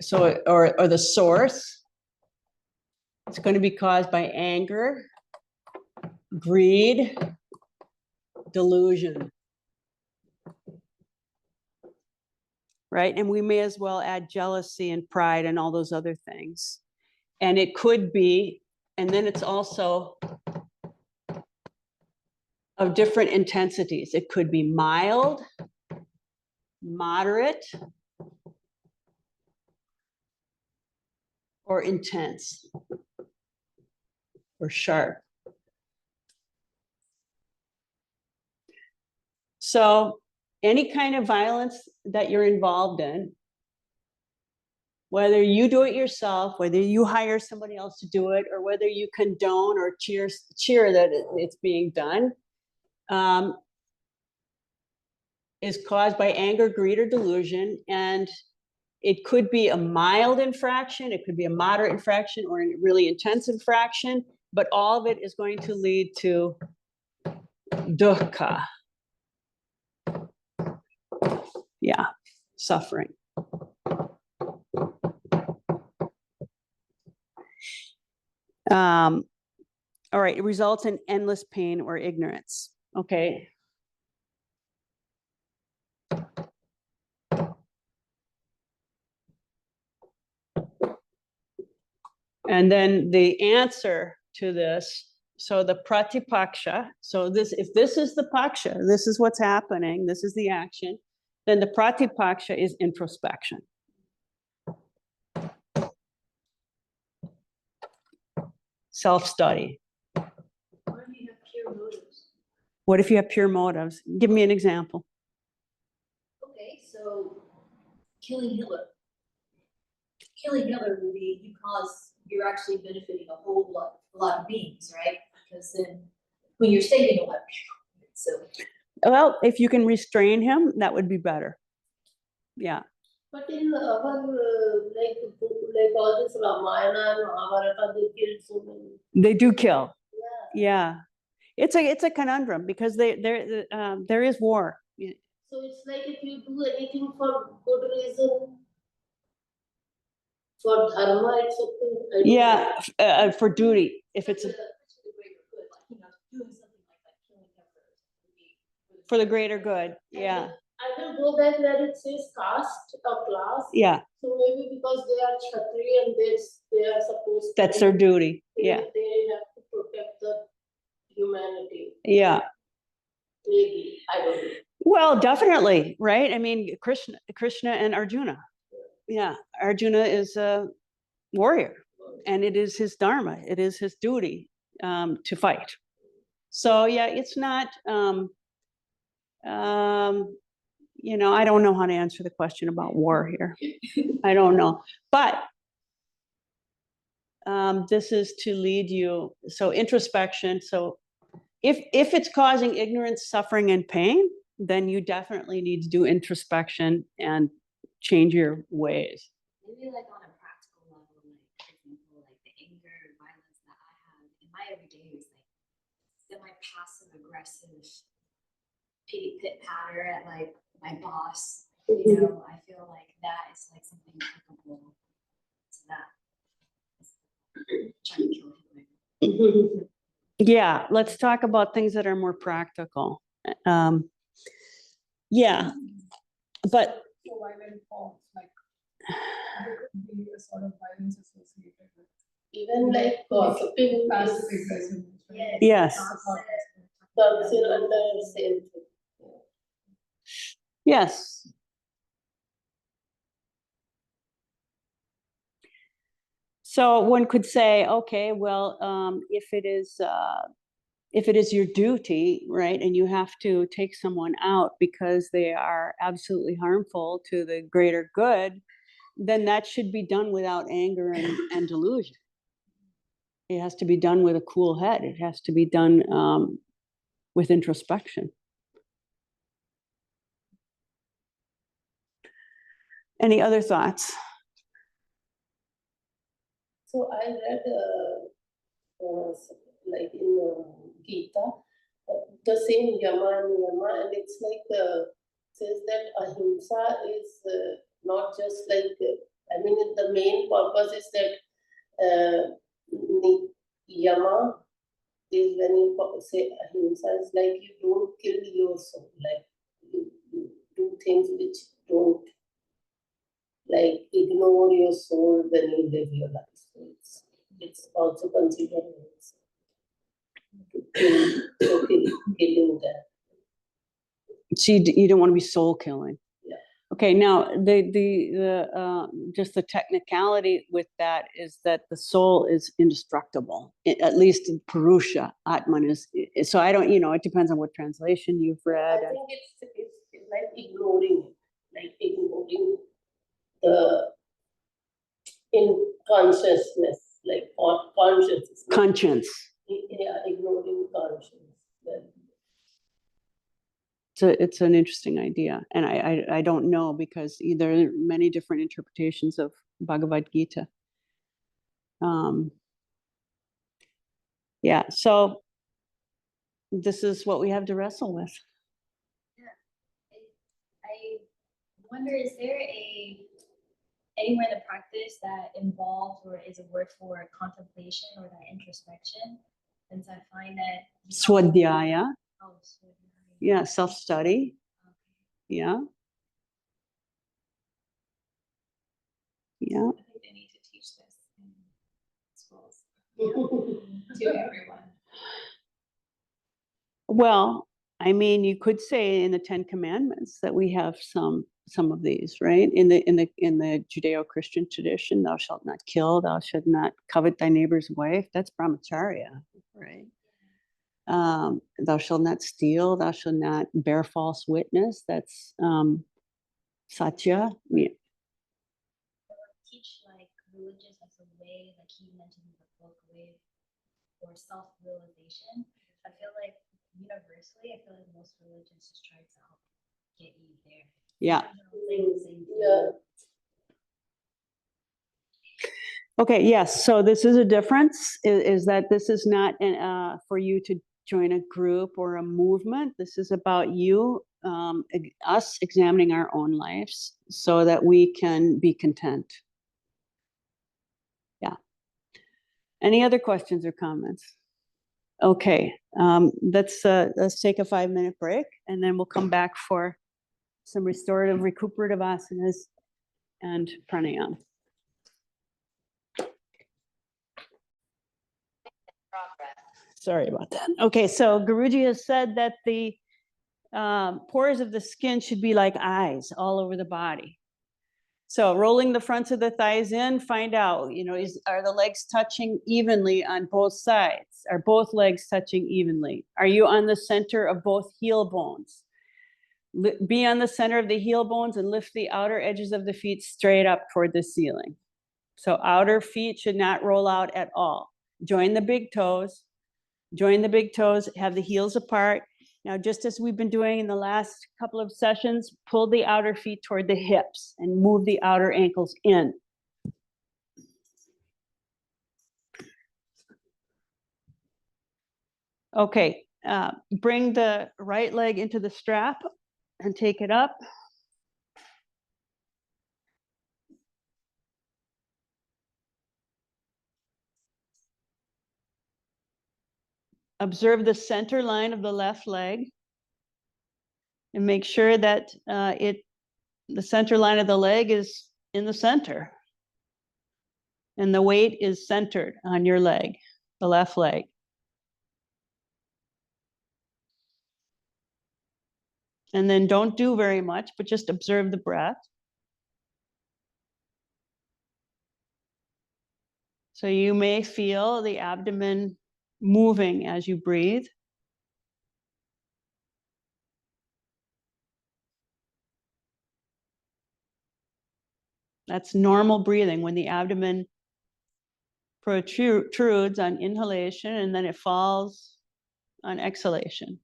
So, or the source. It's going to be caused by anger, greed, delusion. right? And we may as well add jealousy and pride and all those other things. And it could be, and then it's also of different intensities. It could be mild, moderate, or intense, or sharp. So any kind of violence that you're involved in, whether you do it yourself, whether you hire somebody else to do it, or whether you condone or cheer that it's being done, is caused by anger, greed, or delusion. And it could be a mild infraction, it could be a moderate infraction, or a really intense infraction, but all of it is going to lead to dukkha. Yeah, suffering. All right, it results in endless pain or ignorance. Okay. And then the answer to this, so the pratipaksha, so this, if this is the paksha, this is what's happening, this is the action, then the pratipaksha is introspection. Self-study. What if you have pure motives? What if you have pure motives? Give me an example. Okay, so killing Hitler. Killing Hitler would be because you're actually benefiting a lot of beings, right? Because then when you're saving a lot of people, so. Well, if you can restrain him, that would be better. Yeah. But in our like all this Ramayana and Mahabharata, they killed so many. They do kill. Yeah. Yeah. It's a conundrum because there is war. So it's like if you do anything for good reason, for dharma, it's okay. I don't Yeah, for duty. If it's For the greater good, like, doing something like that, killing Hitler would be for the greater good. Yeah. I will go back where it says caste or class. Yeah. So maybe because they are Kshatriya and they are supposed to. That's their duty. Yeah. They have to protect the humanity. Yeah. Maybe. I don't know. Well, definitely, right? I mean, Krishna and Arjuna. Yeah. Arjuna is a warrior, and it is his dharma. It is his duty to fight. So yeah, it's not, I don't know how to answer the question about war here. I don't know, but this is to lead you. So introspection. So if it's causing ignorance, suffering, and pain, then you definitely need to do introspection and change your ways. Maybe like on a practical level, like for example, like the anger and violence that I have in my everyday is like semi-passive aggressive pity pit patter at like my boss. I feel like that is like something applicable to that. Trying to kill him. Yeah, let's talk about things that are more practical. Yeah, but So violent forms, like there could be a sort of violence associated with Even like gossiping passive is aggressiveness, right? yes, considered under the same thing. yes. So one could say, okay, well, if it is your duty, right, and you have to take someone out because they are absolutely harmful to the greater good, then that should be done without anger and delusion. It has to be done with a cool head. It has to be done with introspection. Any other thoughts? So I read like in Gita, the same Yama and Niyama, and it's like says that ahimsa is not just like I mean the main purpose is that Yama is when you say ahimsa is like you don't kill your soul, like you do things which don't like ignore your soul when you live your life. So it's also considered as killing that. So you don't want to be soul killing. Yeah. Okay, now just the technicality with that is that the soul is indestructible, at least in Purusha. Atman is, so I don't, it depends on what translation you've I read. think it's like ignoring the in consciousness, like consciousness. Conscience. Yeah, ignoring conscience. It's an interesting idea, and I don't know, because there are many different interpretations of Bhagavad Gita. Yeah, so this is what we have to wrestle with. I wonder, is there anywhere in the practice that involves or is a word for contemplation or that introspection? Since I find that Swadhyaya, oh, swadhyaya. yeah, self-study, Okay. yeah. Yeah. I think they need to teach this in schools to everyone. Well, I mean, you could say in the Ten Commandments that we have some of these, right? In the Judeo-Christian tradition, thou shalt not kill, thou shalt not covet thy neighbor's wife. That's brahmacharya, right? Thou shalt not steal, thou shalt not bear false witness. That's satya. Yeah. Teach like religious as a way, like he mentioned in the book, way for self-realization. I feel like universally, I feel like most religions just try to help get you there. Yeah. Saying the same thing. Yeah. Okay, yes, so this is a difference, is that this is not for you to join a group or a movement. This is about you, us examining our own lives so that we can be content. Yeah. Any other questions or comments? Okay, let's take a 5-minute break, and then we'll come back for some restorative recuperative asanas and pranayama. Sorry about that. Okay, so Guruji has said that the pores of the skin should be like eyes all over the body. So rolling the fronts of the thighs in, find out, are the legs touching evenly on both sides? Are both legs touching evenly? Are you on the center of both heel bones? Be on the center of the heel bones and lift the outer edges of the feet straight up toward the ceiling. So outer feet should not roll out at all. Join the big toes. Join the big toes, have the heels apart. Now, just as we've been doing in the last couple of sessions, pull the outer feet toward the hips and move the outer ankles in. Okay, bring the right leg into the strap and take it up. Observe the center line of the left leg and make sure that the center line of the leg is in the center. And the weight is centered on your leg, the left leg. And then don't do very much, but just observe the breath. So you may feel the abdomen moving as you breathe. That's normal breathing when the abdomen protrudes on inhalation and then it falls on exhalation.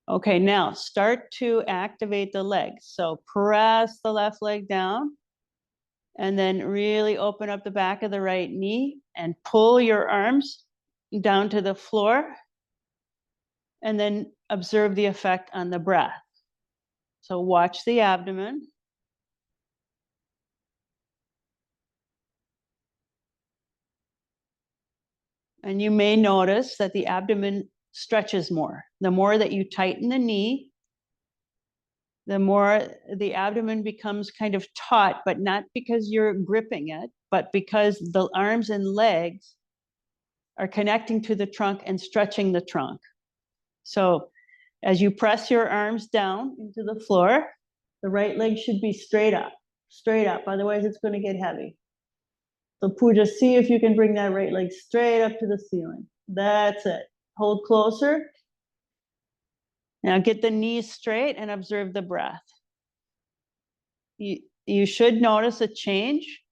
Okay, now start to activate the legs. So press the left leg down and then really open up the back of the right knee and pull your arms down to the floor and then observe the effect on the breath. So watch the abdomen. And you may notice that the abdomen stretches more. The more that you tighten the knee, the more the abdomen becomes kind of taut, but not because you're gripping it, but because the arms and legs are connecting to the trunk and stretching the trunk. So as you press your arms down into the floor, the right leg should be straight up, otherwise it's going to get heavy. So Pooja, see if you can bring that right leg straight up to the ceiling. That's it. Hold closer. Now get the knees straight and observe the breath. You should notice a change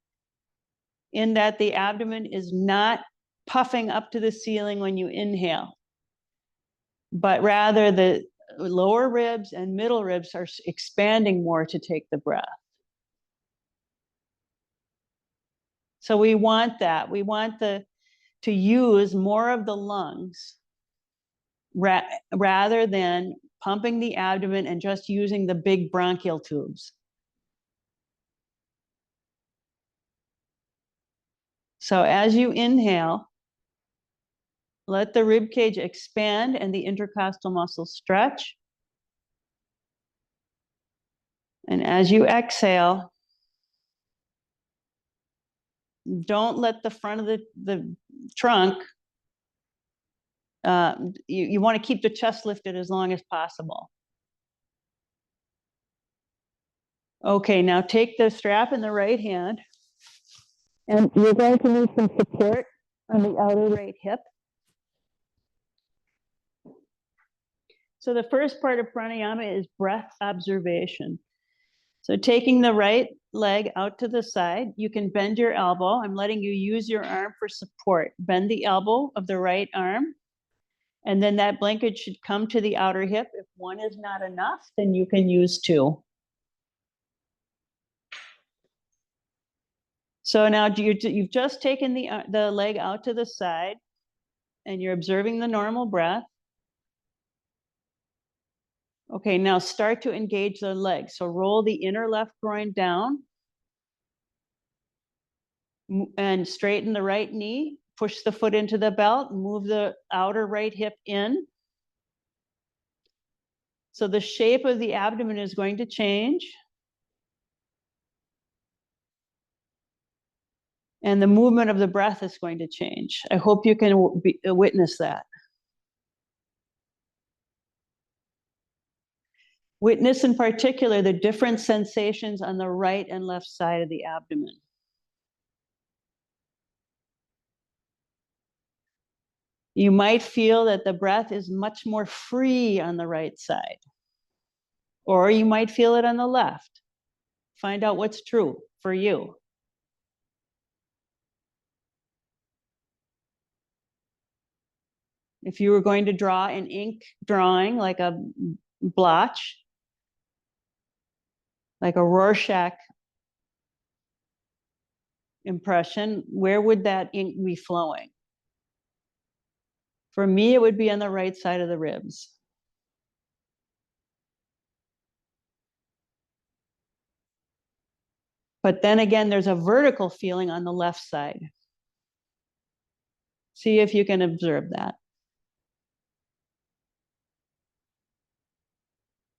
in that the abdomen is not puffing up to the ceiling when you inhale, but rather the lower ribs and middle ribs are expanding more to take the breath. So we want that. We want to use more of the lungs rather than pumping the abdomen and just using the big bronchial tubes. So as you inhale, let the rib cage expand and the intercostal muscles stretch. And as you exhale, don't let the front of the trunk, you want to keep the chest lifted as long as possible. Okay, now take the strap in the right hand, and you're going to need some support on the outer right hip. So the first part of pranayama is breath observation. So taking the right leg out to the side, you can bend your elbow. I'm letting you use your arm for support. Bend the elbow of the right arm, and then that blanket should come to the outer hip. If one is not enough, then you can use two. So now you've just taken the leg out to the side, and you're observing the normal breath. Okay, now start to engage the legs. So roll the inner left groin down and straighten the right knee. Push the foot into the belt, move the outer right hip in. So the shape of the abdomen is going to change. And the movement of the breath is going to change. I hope you can witness that. Witness in particular the different sensations on the right and left side of the abdomen. You might feel that the breath is much more free on the right side, or you might feel it on the left. Find out what's true for you. If you were going to draw an ink drawing, like a blotch, like a Rorschach impression, where would that ink be flowing? For me, it would be on the right side of the ribs. But then again, there's a vertical feeling on the left side. See if you can observe that.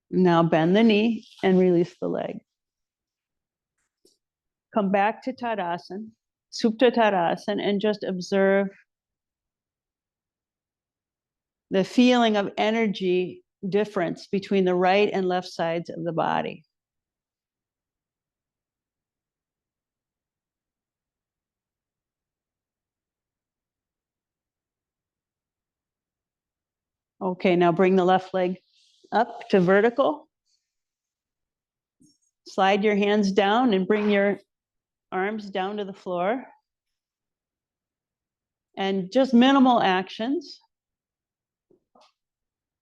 Now bend the knee and release the leg. Come back to Tadasana, Supta Tadasana, and just observe the feeling of energy difference between the right and left sides of the body. Okay, now bring the left leg up to vertical. Slide your hands down and bring your arms down to the floor. And just minimal actions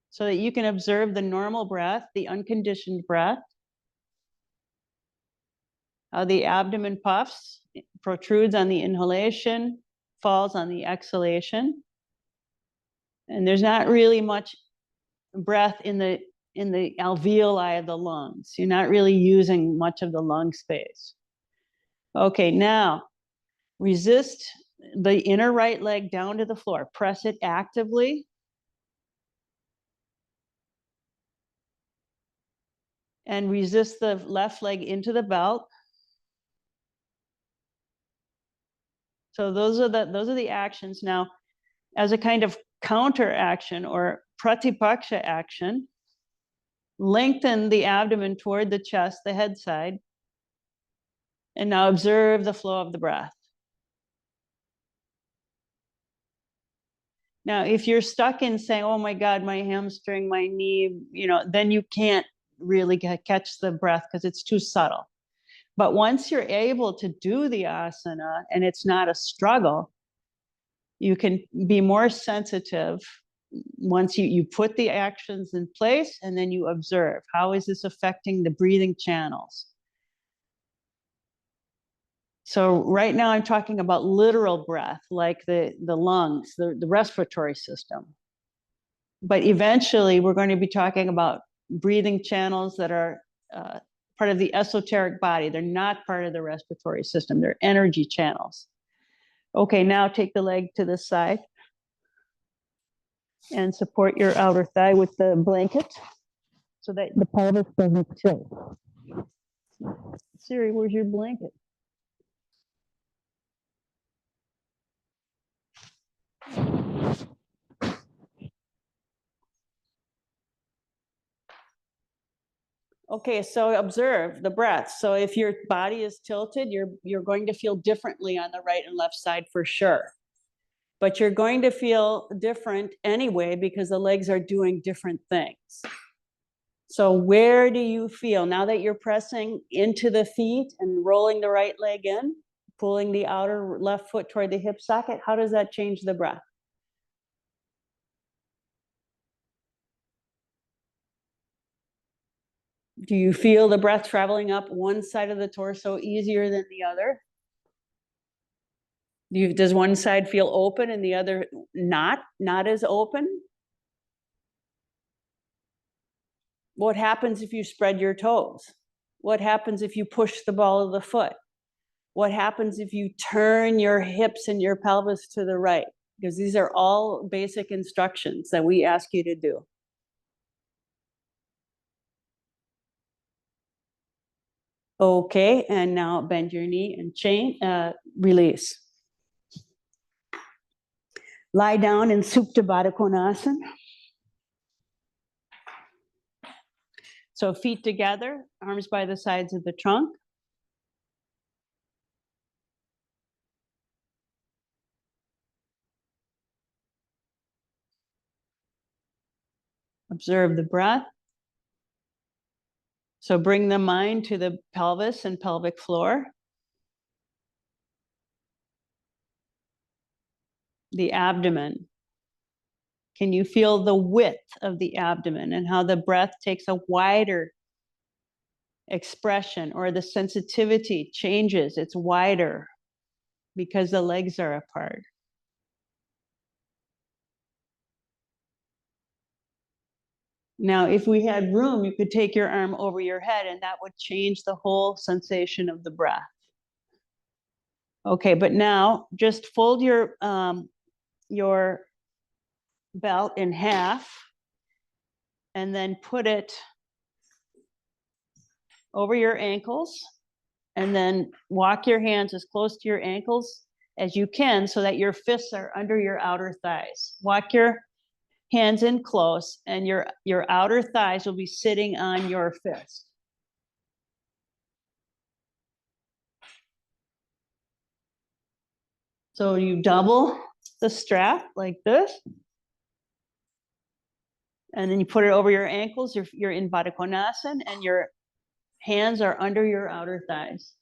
so that you can observe the normal breath, the unconditioned breath, how the abdomen puffs, protrudes on the inhalation, falls on the exhalation. And there's not really much breath in the alveoli of the lungs. You're not really using much of the lung space. Okay, now resist the inner right leg down to the floor. Press it actively. and resist the left leg into the belt. So those are the actions. Now, as a kind of counter action or pratipaksha action, lengthen the abdomen toward the chest, the head side, and now observe the flow of the breath. Now, if you're stuck in saying, oh my God, my hamstring, my knee, then you can't really catch the breath because it's too subtle. But once you're able to do the asana and it's not a struggle, you can be more sensitive once you put the actions in place and then you observe, how is this affecting the breathing channels? So right now I'm talking about literal breath, like the lungs, the respiratory system. But eventually we're going to be talking about breathing channels that are part of the esoteric body. They're not part of the respiratory system. They're energy channels. Okay, now take the leg to the side and support your outer thigh with the blanket so that the pelvis doesn't tilt. Siri, where's your blanket? Okay, so observe the breath. So if your body is tilted, you're going to feel differently on the right and left side for sure. But you're going to feel different anyway because the legs are doing different things. So where do you feel now that you're pressing into the feet and rolling the right leg in, pulling the outer left foot toward the hip socket? How does that change the breath? Do you feel the breath traveling up one side of the torso easier than the other? Does one side feel open and the other not as open? What happens if you spread your toes? What happens if you push the ball of the foot? What happens if you turn your hips and your pelvis to the right? Because these are all basic instructions that we ask you to do. Okay, and now bend your knee and release. Lie down in Supta Baddha Konasana. So feet together, arms by the sides of the trunk. Observe the breath. So bring the mind to the pelvis and pelvic floor. The abdomen. Can you feel the width of the abdomen and how the breath takes a wider expression, or the sensitivity changes, it's wider because the legs are apart. Now, if we had room, you could take your arm over your head and that would change the whole sensation of the breath. Okay, but now just fold your belt in half and then put it over your ankles and then walk your hands as close to your ankles as you can so that your fists are under your outer thighs. Walk your hands in close and your outer thighs will be sitting on your fist. So you double the strap like this. And then you put it over your ankles. You're in Baddha Konasana and your hands are under your outer thighs.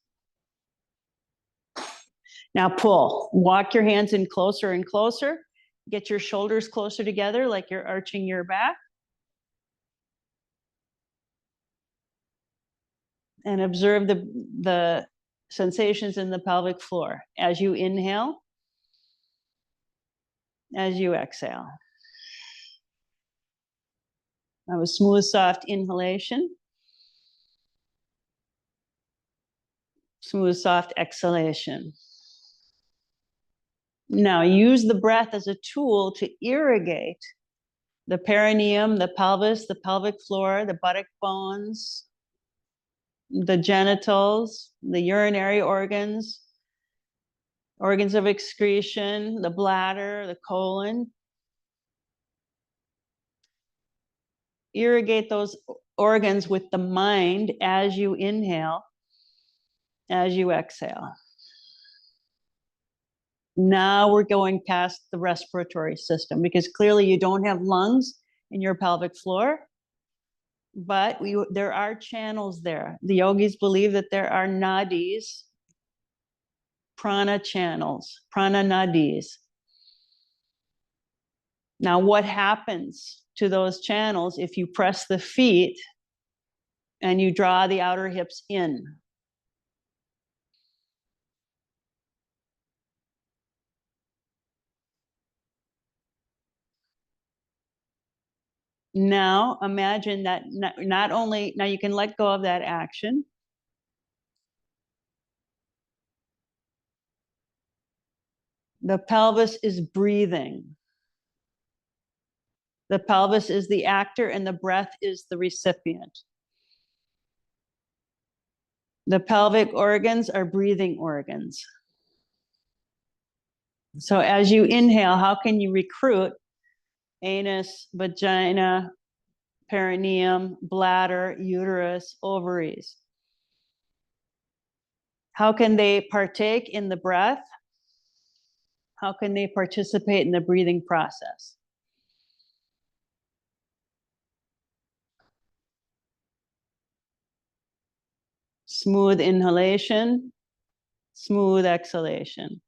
Now pull. Walk your hands in closer and closer. Get your shoulders closer together like you're arching your back. And observe the sensations in the pelvic floor as you inhale, as you exhale. Now a smooth, soft inhalation. Smooth, soft exhalation. Now use the breath as a tool to irrigate the perineum, the pelvis, the pelvic floor, the buttock bones, the genitals, the urinary organs, organs of excretion, the bladder, the colon. Irrigate those organs with the mind as you inhale, as you exhale. Now we're going past the respiratory system because clearly you don't have lungs in your pelvic floor, but there are channels there. The yogis believe that there are nadis, prana channels, prana nadis. Now, what happens to those channels if you press the feet and you draw the outer hips in? Now imagine that not only, now you can let go of that action. The pelvis is breathing. The pelvis is the actor and the breath is the recipient. The pelvic organs are breathing organs. So as you inhale, how can you recruit anus, vagina, perineum, bladder, uterus, ovaries? How can they partake in the breath? How can they participate in the breathing process? Smooth inhalation, smooth exhalation.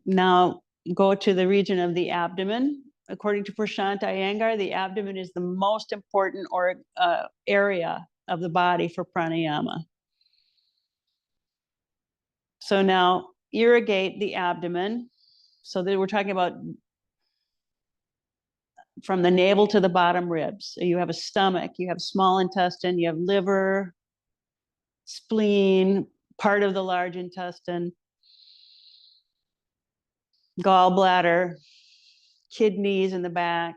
Now go to the region of the abdomen. According to Prashant Iyengar, the abdomen is the most important area of the body for pranayama. So now irrigate the abdomen. So that we're talking about from the navel to the bottom ribs. So you have a stomach, you have small intestine, you have liver, spleen, part of the large intestine, gallbladder, kidneys in the back.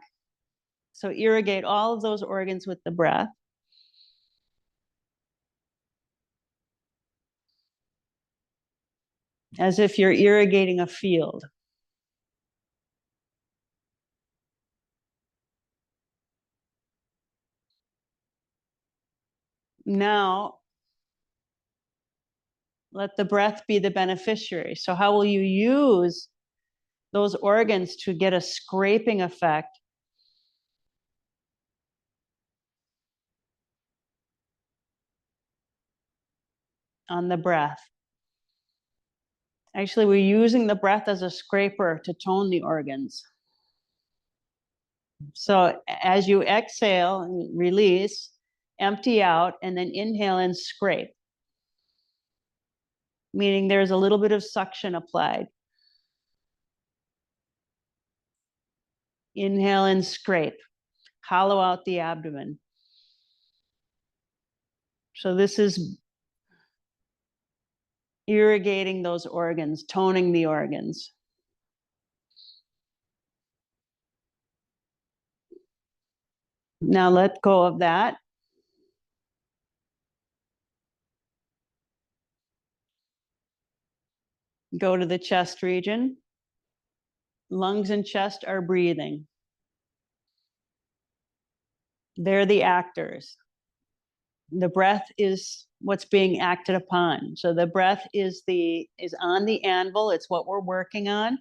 So irrigate all of those organs with the breath. As if you're irrigating a field. Now, let the breath be the beneficiary. So how will you use those organs to get a scraping effect on the breath? Actually, we're using the breath as a scraper to tone the organs. So as you exhale and release, empty out, and then inhale and scrape. Meaning there's a little bit of suction applied. Inhale and scrape. Hollow out the abdomen. So this is irrigating those organs, toning the organs. Now let go of that. Go to the chest region. Lungs and chest are breathing. They're the actors. The breath is what's being acted upon. So the breath is on the anvil. It's what we're working on.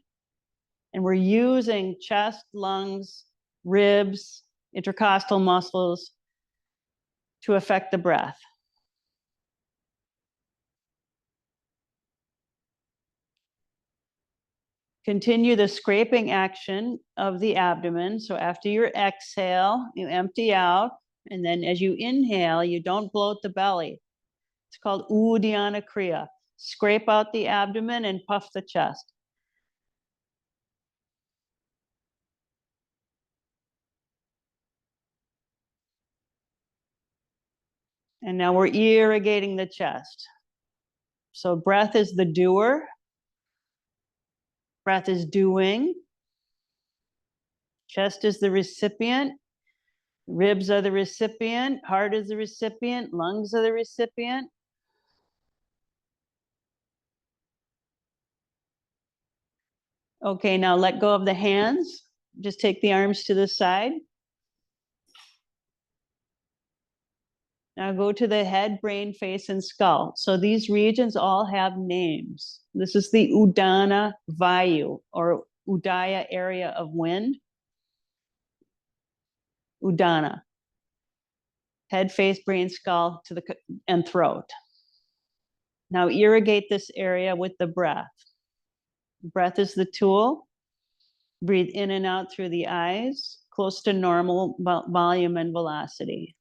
And we're using chest, lungs, ribs, intercostal muscles to affect the breath. Continue the scraping action of the abdomen. So after your exhale, you empty out. And then as you inhale, you don't bloat the belly. It's called Uddiyana Kriya. Scrape out the abdomen and puff the chest. And now we're irrigating the chest. So breath is the doer. Breath is doing. Chest is the recipient. Ribs are the recipient, heart is the recipient, lungs are the recipient. Okay, now let go of the hands. Just take the arms to the side. Now go to the head, brain, face, and skull. So these regions all have names. This is the Udana Vayu, or Udaya area of wind. Udana. Head, face, brain, skull, and throat. Now irrigate this area with the breath. Breath is the tool. Breathe in and out through the eyes, close to normal volume and velocity.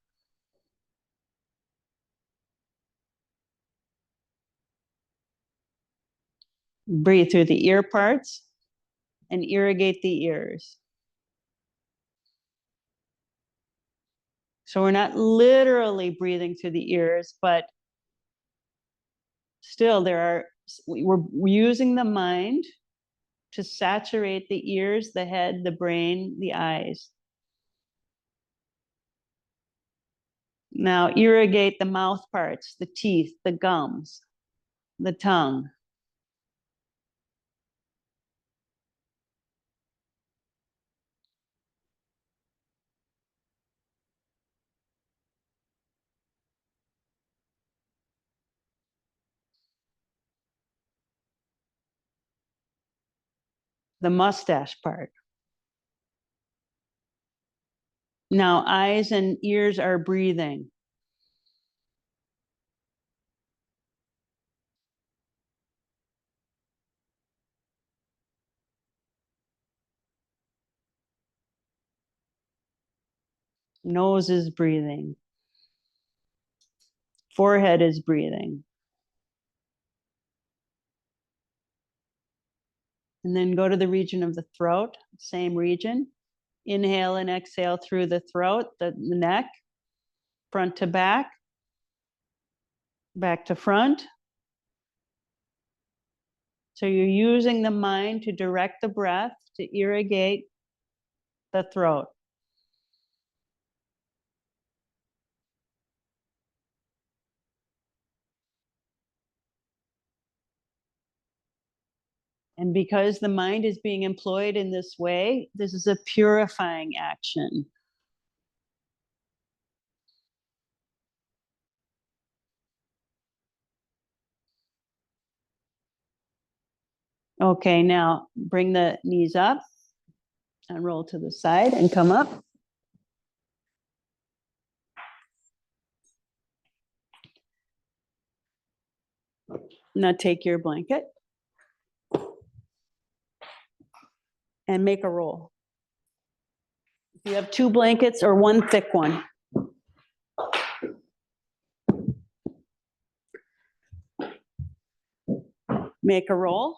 Breathe through the ear parts and irrigate the ears. So we're not literally breathing through the ears, but still we're using the mind to saturate the ears, the head, the brain, the eyes. Now irrigate the mouth parts, the teeth, the gums, the tongue. The mustache part. Now eyes and ears are breathing. Nose is breathing. Forehead is breathing. And then go to the region of the throat, same region. Inhale and exhale through the throat, the neck, front to back to front. So you're using the mind to direct the breath, to irrigate the throat. And because the mind is being employed in this way, this is a purifying action. Okay, now bring the knees up and roll to the side and come up. Now take your blanket and make a roll. If you have 2 blankets or 1 thick one. Make a roll.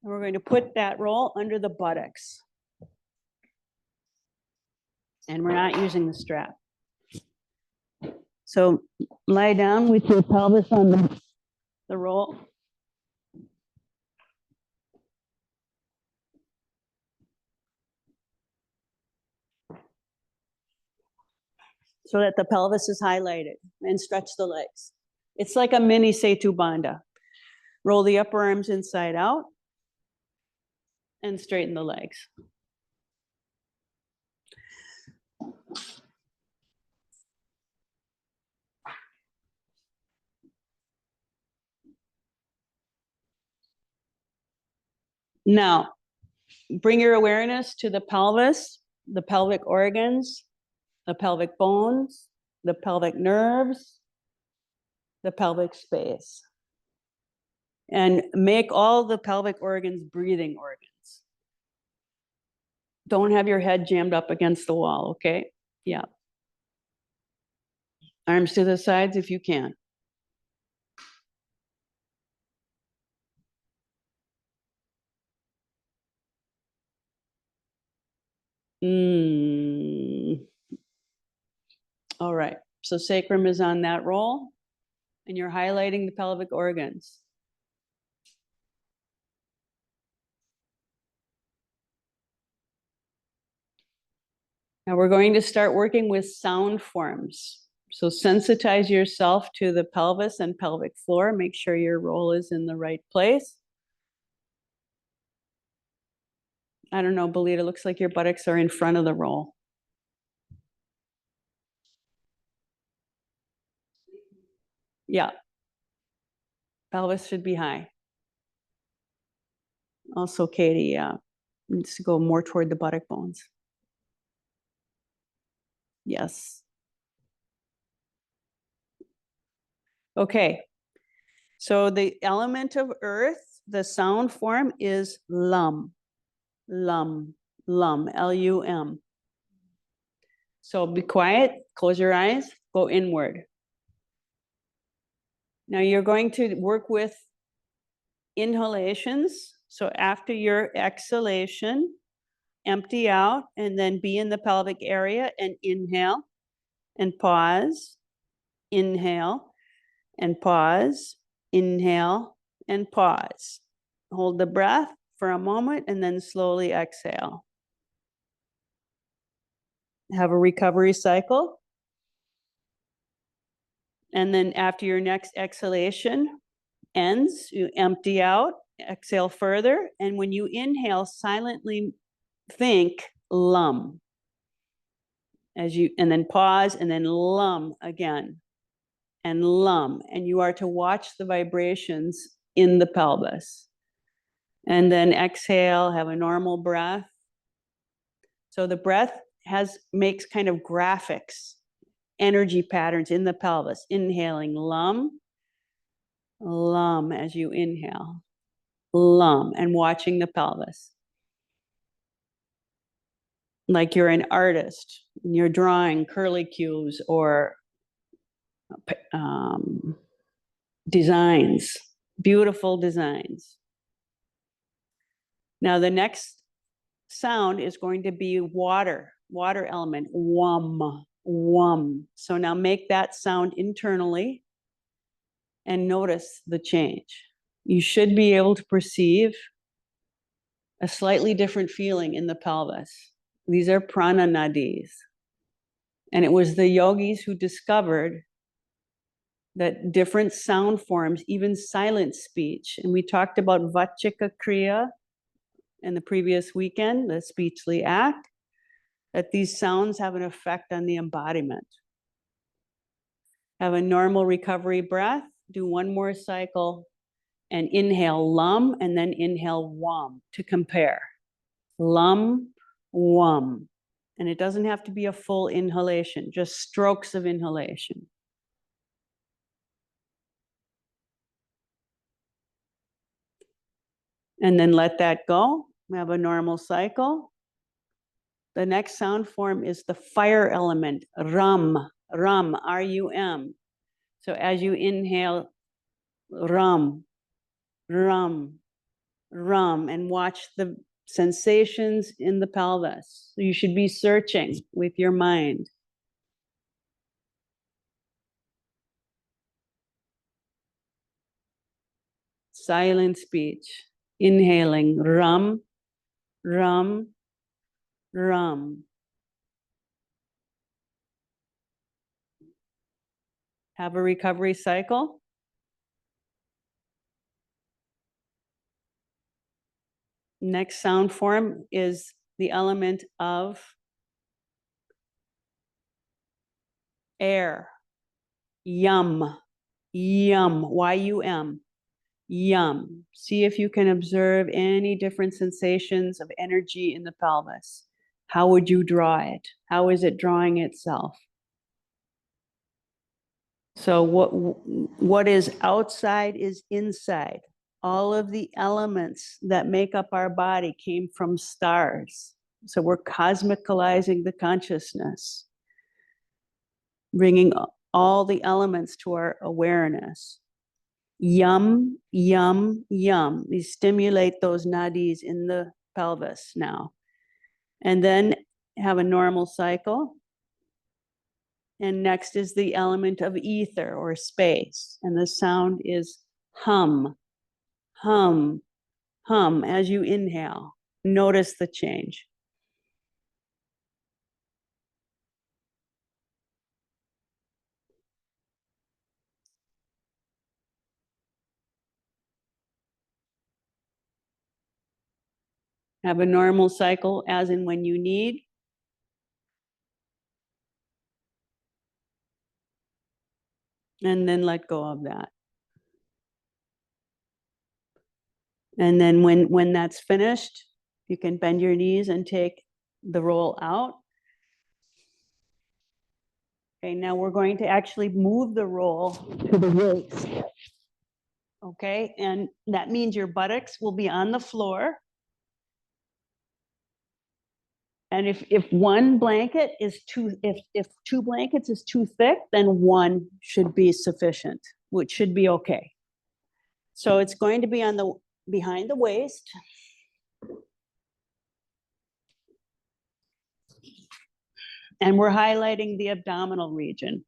And we're going to put that roll under the buttocks. And we're not using the strap. So lie down with your pelvis on the roll. So that the pelvis is highlighted, and stretch the legs. It's like a mini Setu Bandha. Roll the upper arms inside out and straighten the legs. Now, bring your awareness to the pelvis, the pelvic organs, the pelvic bones, the pelvic nerves, the pelvic space. And make all the pelvic organs breathing organs. Don't have your head jammed up against the wall, okay? Yeah. Arms to the sides if you can. All right, so sacrum is on that roll, and you're highlighting the pelvic organs. Now we're going to start working with sound forms. So sensitize yourself to the pelvis and pelvic floor. Make sure your roll is in the right place. I don't know, Belita, looks like your buttocks are in front of the roll. Yeah. Pelvis should be high. Also, Katie, needs to go more toward the buttock bones. Yes. Okay. So the element of earth, the sound form is lum. Lum. Lum. L-U-M. So be quiet, close your eyes, go inward. Now you're going to work with inhalations. So after your exhalation, empty out and then be in the pelvic area and inhale and pause, inhale and pause, inhale and pause. Hold the breath for a moment and then slowly exhale. Have a recovery cycle. And then after your next exhalation ends, you empty out, exhale further. And when you inhale, silently think lum. And then pause and then lum again. And lum. And you are to watch the vibrations in the pelvis. And then exhale, have a normal breath. So the breath makes kind of graphics, energy patterns in the pelvis. Inhaling lum, lum as you inhale, lum, and watching the pelvis. Like you're an artist, and you're drawing curlicues or designs, beautiful designs. Now the next sound is going to be water element, wum, wum. So now make that sound internally and notice the change. You should be able to perceive a slightly different feeling in the pelvis. These are prana nadis. And it was the yogis who discovered that different sound forms, even silent speech, and we talked about vachika kriya in the previous weekend, the speechly act, that these sounds have an effect on the embodiment. Have a normal recovery breath, do one more cycle, and inhale lum, and then inhale wum to compare. Lum, wum. And it doesn't have to be a full inhalation, just strokes of inhalation. And then let that go. We have a normal cycle. The next sound form is the fire element, rum, rum, R-U-M. So as you inhale, rum, rum, rum, and watch the sensations in the pelvis. So you should be searching with your mind. Silent speech, inhaling, rum, rum, rum. Have a recovery cycle. Next sound form is the element of air. Yum, yum, Y-U-M, yum. See if you can observe any different sensations of energy in the pelvis. How would you draw it? How is it drawing itself? So what is outside is inside. All of the elements that make up our body came from stars. So we're cosmicalizing the consciousness, bringing all the elements to our awareness. Yum, yum, yum. We stimulate those nadis in the pelvis now. And then have a normal cycle. And next is the element of ether or space. And the sound is hum, hum, hum as you inhale. Notice the change. Have a normal cycle as in when you need. And then let go of that. And then when that's finished, you can bend your knees and take the roll out. Okay, now we're going to actually move the roll to the waist. Okay, and that means your buttocks will be on the floor. And if one blanket is too, if two blankets is too thick, then one should be sufficient, which should be okay. So it's going to be on the behind the waist. And we're highlighting the abdominal region.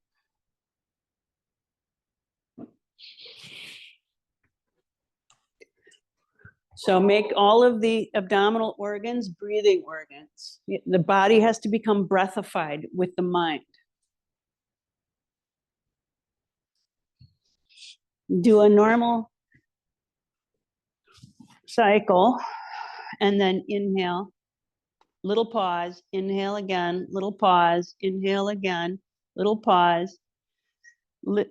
So make all of the abdominal organs breathing organs. The body has to become breathified with the mind. Do a normal cycle and then inhale, little pause, inhale again, little pause, inhale again, little pause,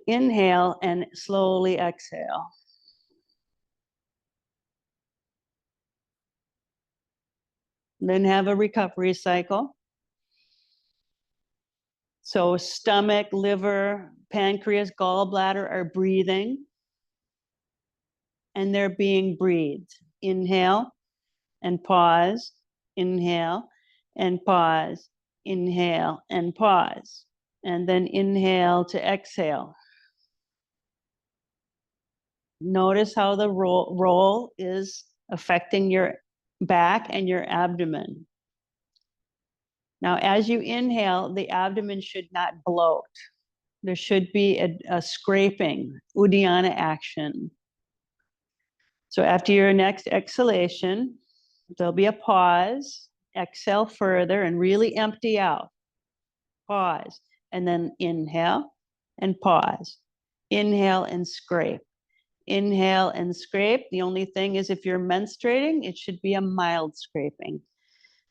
inhale and slowly exhale. Then have a recovery cycle. So stomach, liver, pancreas, gallbladder are breathing. And they're being breathed. Inhale and pause, inhale and pause, inhale and pause. And then inhale to exhale. Notice how the roll is affecting your back and your abdomen. Now, as you inhale, the abdomen should not bloat. There should be a scraping, Uddiyana action. So after your next exhalation, there'll be a pause, exhale further and really empty out. Pause, and then inhale and pause. Inhale and scrape. Inhale and scrape. The only thing is if you're menstruating, it should be a mild scraping.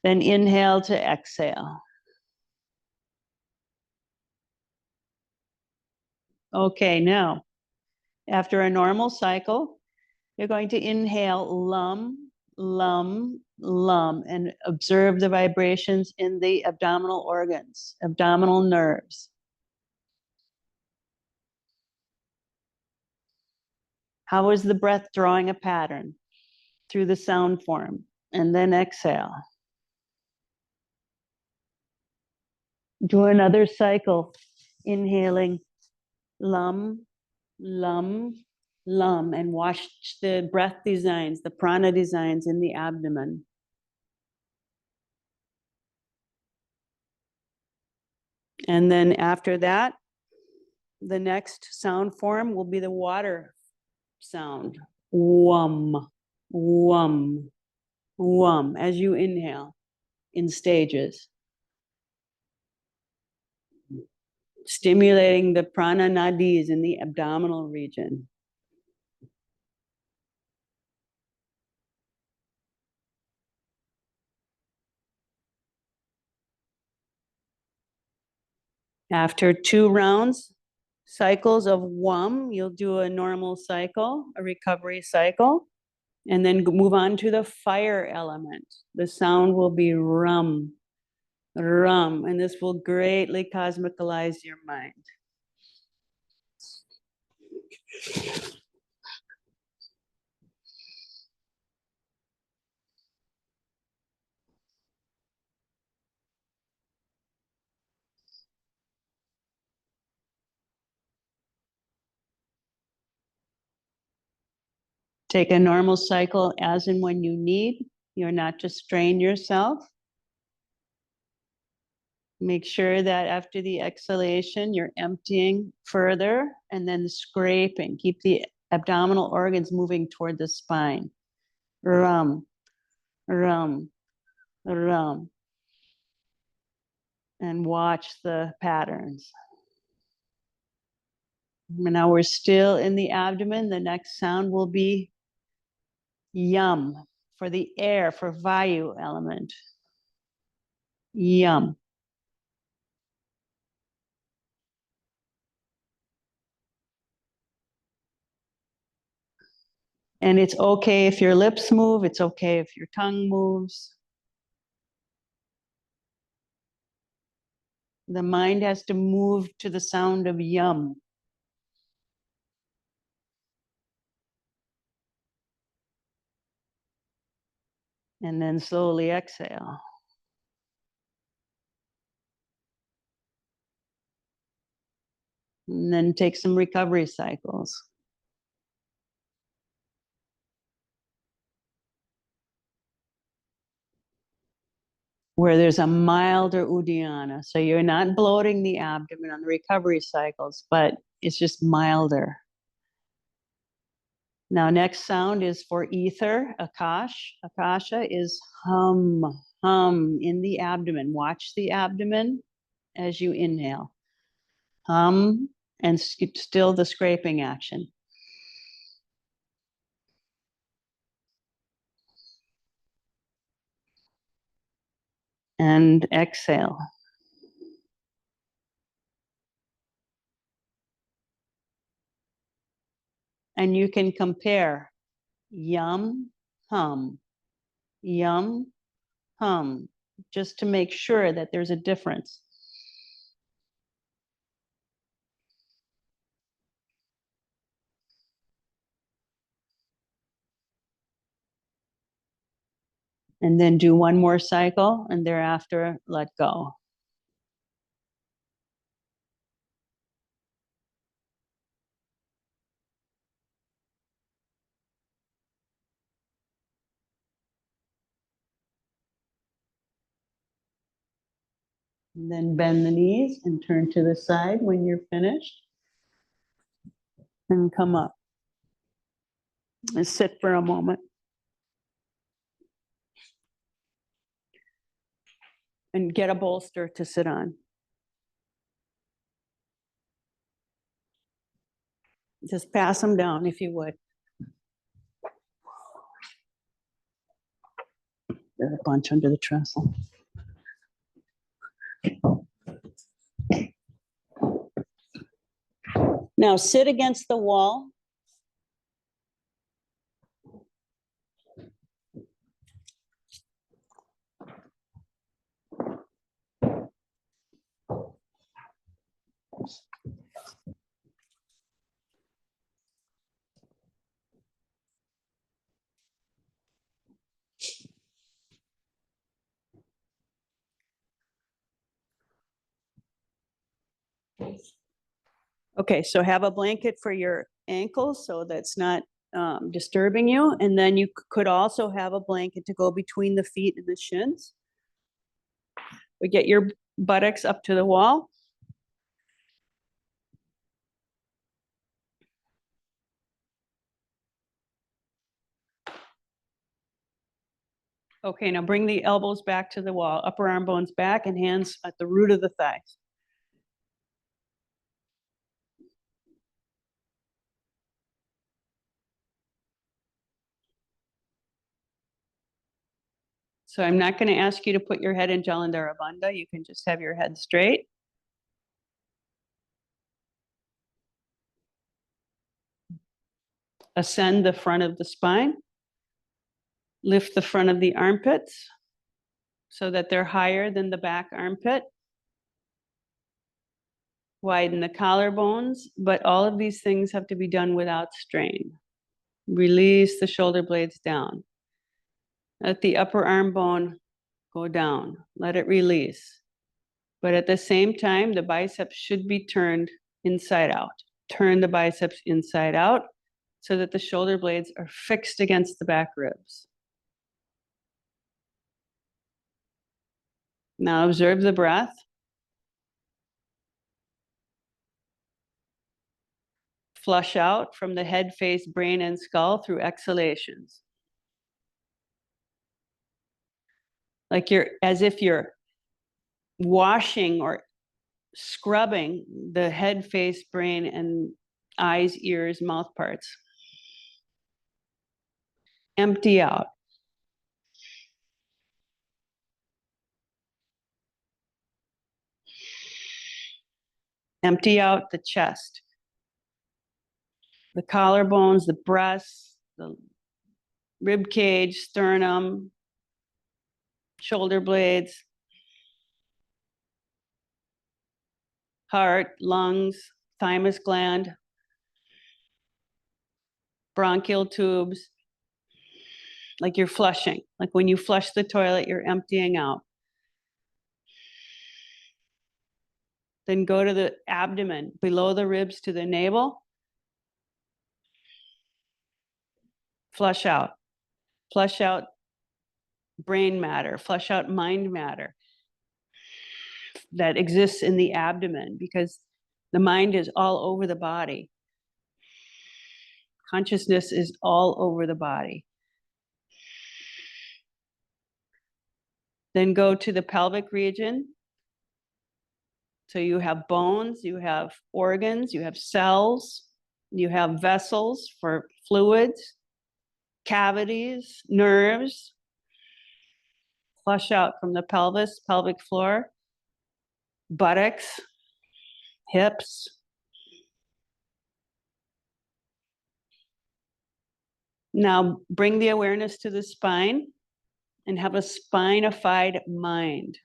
Then inhale to exhale. Okay, now, after a normal cycle, you're going to inhale lum, lum, lum, and observe the vibrations in the abdominal organs, abdominal nerves. How is the breath drawing a pattern through the sound form? And then exhale. Do another cycle, inhaling lum, lum, lum, and watch the breath designs, the prana designs in the abdomen. And then after that, the next sound form will be the water sound. Wum, wum, wum, as you inhale in stages. Stimulating the prana nadis in the abdominal region. After 2 rounds, cycles of wum, you'll do a normal cycle, a recovery cycle, and then move on to the fire element. The sound will be rum, rum, and this will greatly cosmicalize your mind. Take a normal cycle as and when you need. You're not to strain yourself. Make sure that after the exhalation, you're emptying further and then scraping. Keep the abdominal organs moving toward the spine. Rum, rum, rum. And watch the patterns. Now we're still in the abdomen. The next sound will be yum, for the air, for Vayu element. Yum. And it's okay if your lips move, it's okay if your tongue moves. The mind has to move to the sound of yum. And then slowly exhale. And then take some recovery cycles. Where there's a milder Uddiyana. So you're not bloating the abdomen on the recovery cycles, but it's just milder. Now, next sound is for ether, akash. Akasha is hum, hum in the abdomen. Watch the abdomen as you inhale. Hum and still the scraping action. And exhale. And you can compare yum, hum, yum, hum, just to make sure that there's a difference. And then do one more cycle and thereafter let go. And then bend the knees and turn to the side when you're finished. And come up. And sit for a moment. And get a bolster to sit on. Just pass them down if you would. There's a bunch under the trestle. Now sit against the wall. Okay, so have a blanket for your ankles so that's not disturbing you. And then you could also have a blanket to go between the feet and the shins. But get your buttocks up to the wall. Okay, now bring the elbows back to the wall, upper arm bones back and hands at the root of the thighs. So I'm not going to ask you to put your head in Jalandhara Bandha. You can just have your head straight. Ascend the front of the spine. Lift the front of the armpits so that they're higher than the back armpit. Widen the collarbones, but all of these things have to be done without strain. Release the shoulder blades down. Let the upper arm bone go down. Let it release. But at the same time, the biceps should be turned inside out. Turn the biceps inside out so that the shoulder blades are fixed against the back ribs. Now observe the breath. Flush out from the head, face, brain, and skull through exhalations. Like as if you're washing or scrubbing the head, face, brain, and eyes, ears, mouth parts. Empty out. Empty out the chest, the collarbones, the breasts, the rib cage, sternum, shoulder blades, heart, lungs, thymus gland, bronchial tubes, like you're flushing. Like when you flush the toilet, you're emptying out. Then go to the abdomen, below the ribs to the navel. Flush out. Flush out brain matter, flush out mind matter that exists in the abdomen, because the mind is all over the body. Consciousness is all over the body. Then go to the pelvic region. So you have bones, you have organs, you have cells, you have vessels for fluids, cavities, nerves. Flush out from the pelvis, pelvic floor, buttocks, hips. Now bring the awareness to the spine and have a spinified mind,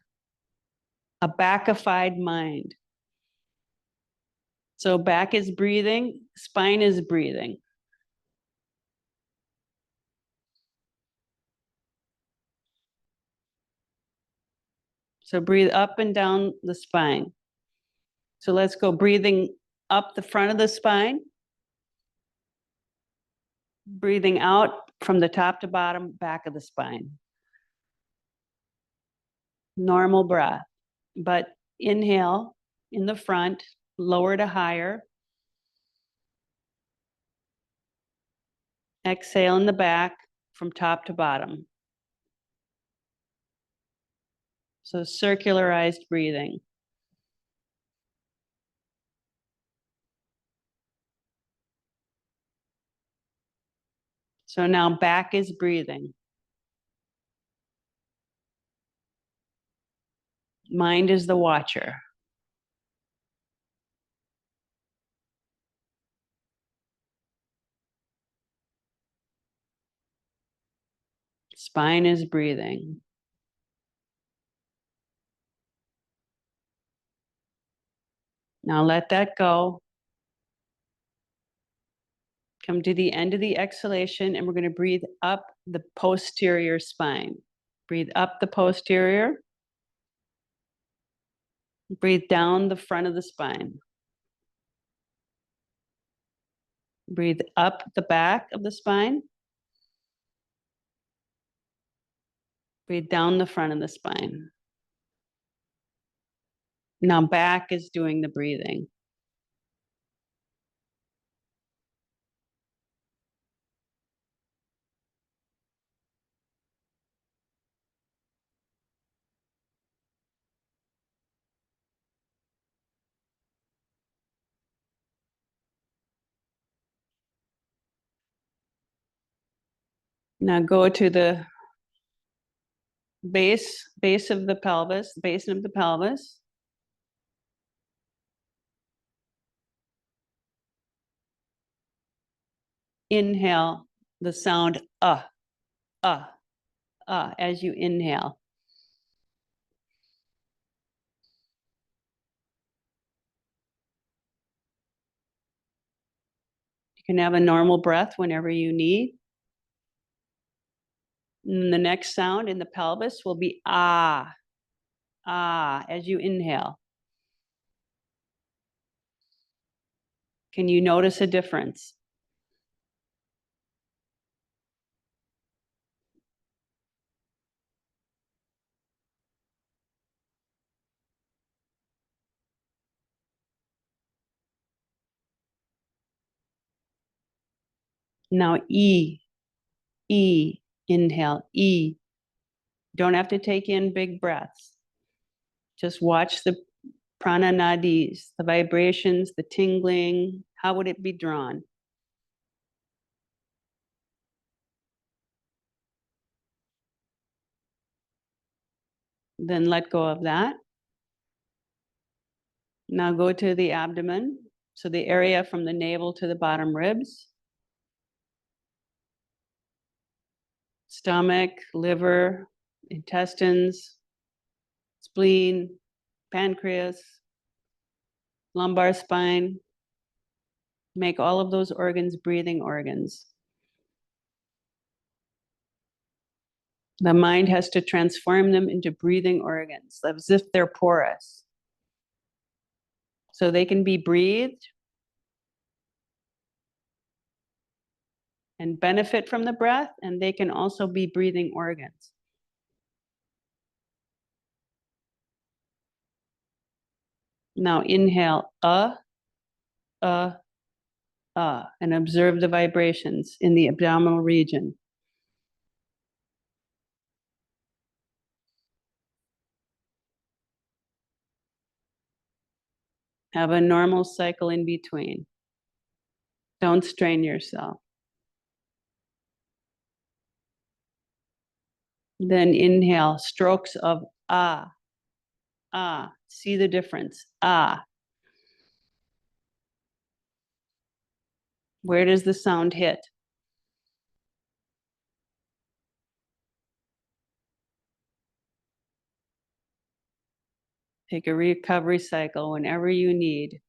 a backified mind. So back is breathing, spine is breathing. So breathe up and down the spine. So let's go breathing up the front of the spine, breathing out from the top to bottom, back of the spine. Normal breath, but inhale in the front, lower to higher. Exhale in the back from top to bottom. So circularized breathing. So now back is breathing. Mind is the watcher. Spine is breathing. Now let that go. Come to the end of the exhalation, and we're going to breathe up the posterior spine. Breathe up the posterior. Breathe down the front of the spine. Breathe up the back of the spine. Breathe down the front of the spine. Now back is doing the breathing. Now go to the base of the pelvis, basin of the pelvis. Inhale the sound as you inhale. You can have a normal breath whenever you need. And the next sound in the pelvis will be ah as you inhale. Can you notice a difference? Now inhale, E. Don't have to take in big breaths. Just watch the prana nadis, the vibrations, the tingling. How would it be drawn? Then let go of that. Now go to the abdomen. So the area from the navel to the bottom ribs. Stomach, liver, intestines, spleen, pancreas, lumbar spine. Make all of those organs breathing organs. The mind has to transform them into breathing organs, as if they're porous. So they can be breathed and benefit from the breath, and they can also be breathing organs. Now inhale, and observe the vibrations in the abdominal region. Have a normal cycle in between. Don't strain yourself. Then inhale, strokes of ah, ah. See the difference, ah. Where does the sound hit? Take a recovery cycle whenever you need.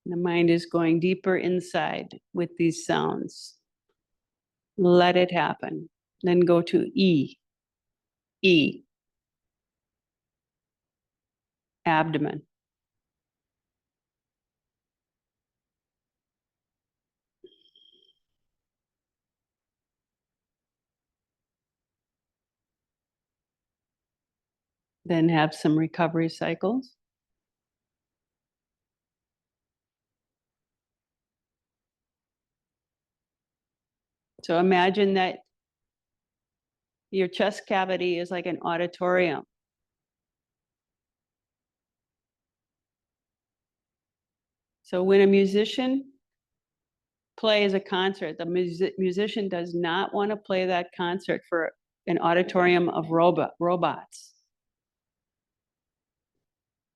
The mind is going deeper inside with these sounds. Let it happen. Then go to E. E. Abdomen. Then have some recovery cycles. So imagine that your chest cavity is like an auditorium. So when a musician plays a concert, the musician does not want to play that concert for an auditorium of robots.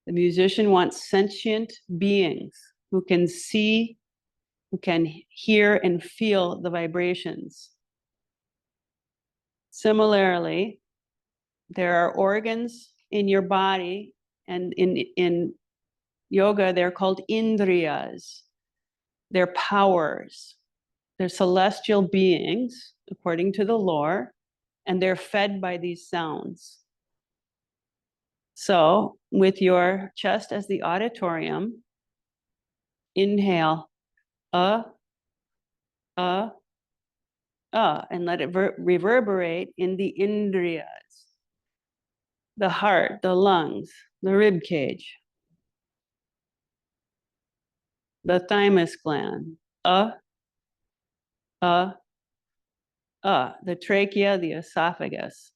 The musician wants sentient beings who can see, who can hear and feel the vibrations. Similarly, there are organs in your body, and in yoga, they're called indriyas. They're powers. They're celestial beings, according to the lore, and they're fed by these sounds. So, with your chest as the auditorium, inhale, and let it reverberate in the indriyas, the heart, the lungs, the rib cage, the thymus gland, the trachea, the esophagus.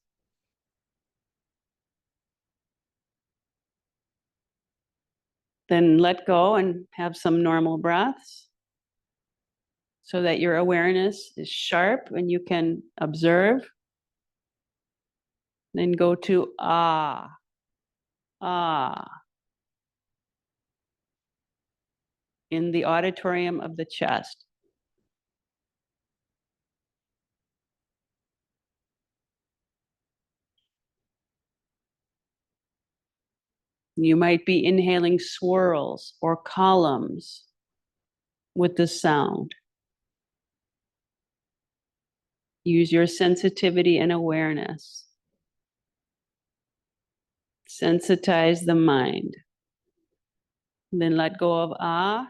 Then let go and have some normal breaths so that your awareness is sharp and you can observe. Then go to ah, in the auditorium of the chest. You might be inhaling swirls or columns with the sound. Use your sensitivity and awareness. Sensitize the mind. Then let go of ah.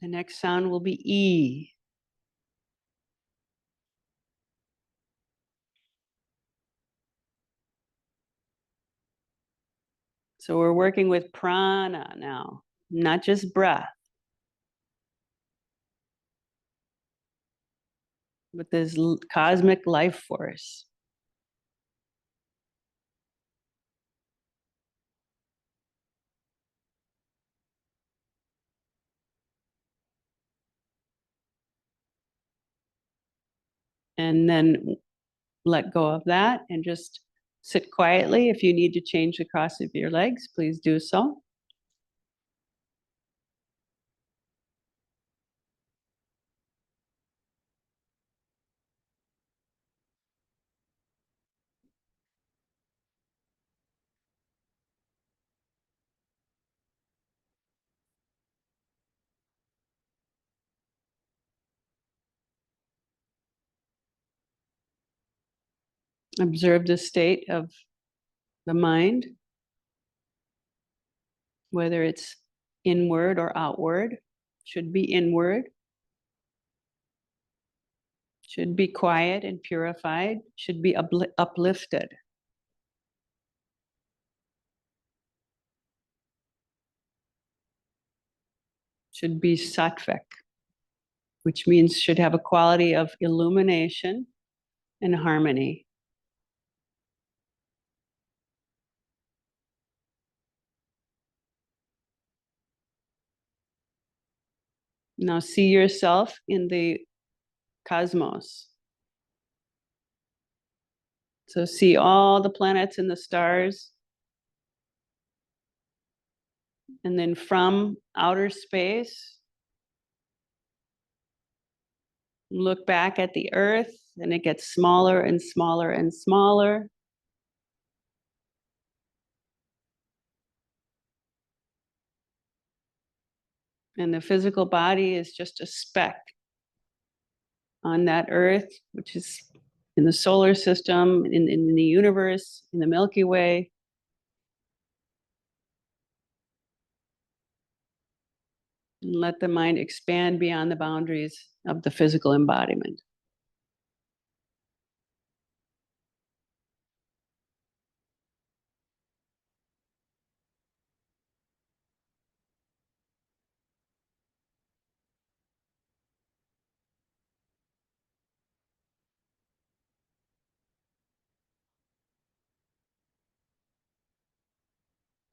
The next sound will be E. So we're working with prana now, not just breath, but this cosmic life force. And then let go of that and just sit quietly. If you need to change the cross of your legs, please do so. Observe the state of the mind, whether it's inward or outward. Should be inward, should be quiet and purified, should be uplifted. Should be sattvic, which means should have a quality of illumination and harmony. Now see yourself in the cosmos. So see all the planets and the stars. And then from outer space, look back at the earth, and it gets smaller and smaller and smaller. And the physical body is just a speck on that earth, which is in the solar system, in the universe, in the Milky Way. And let the mind expand beyond the boundaries of the physical embodiment.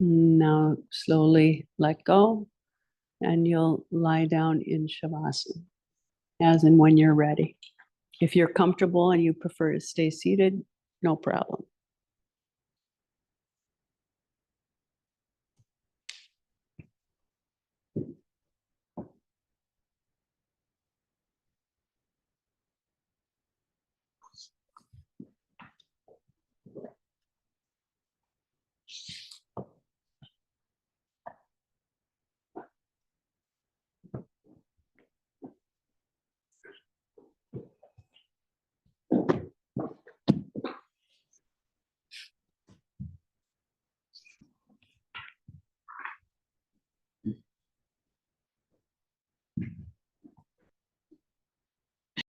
Now slowly let go, and you'll lie down in Shavasana, as and when you're ready. If you're comfortable and you prefer to stay seated, no problem.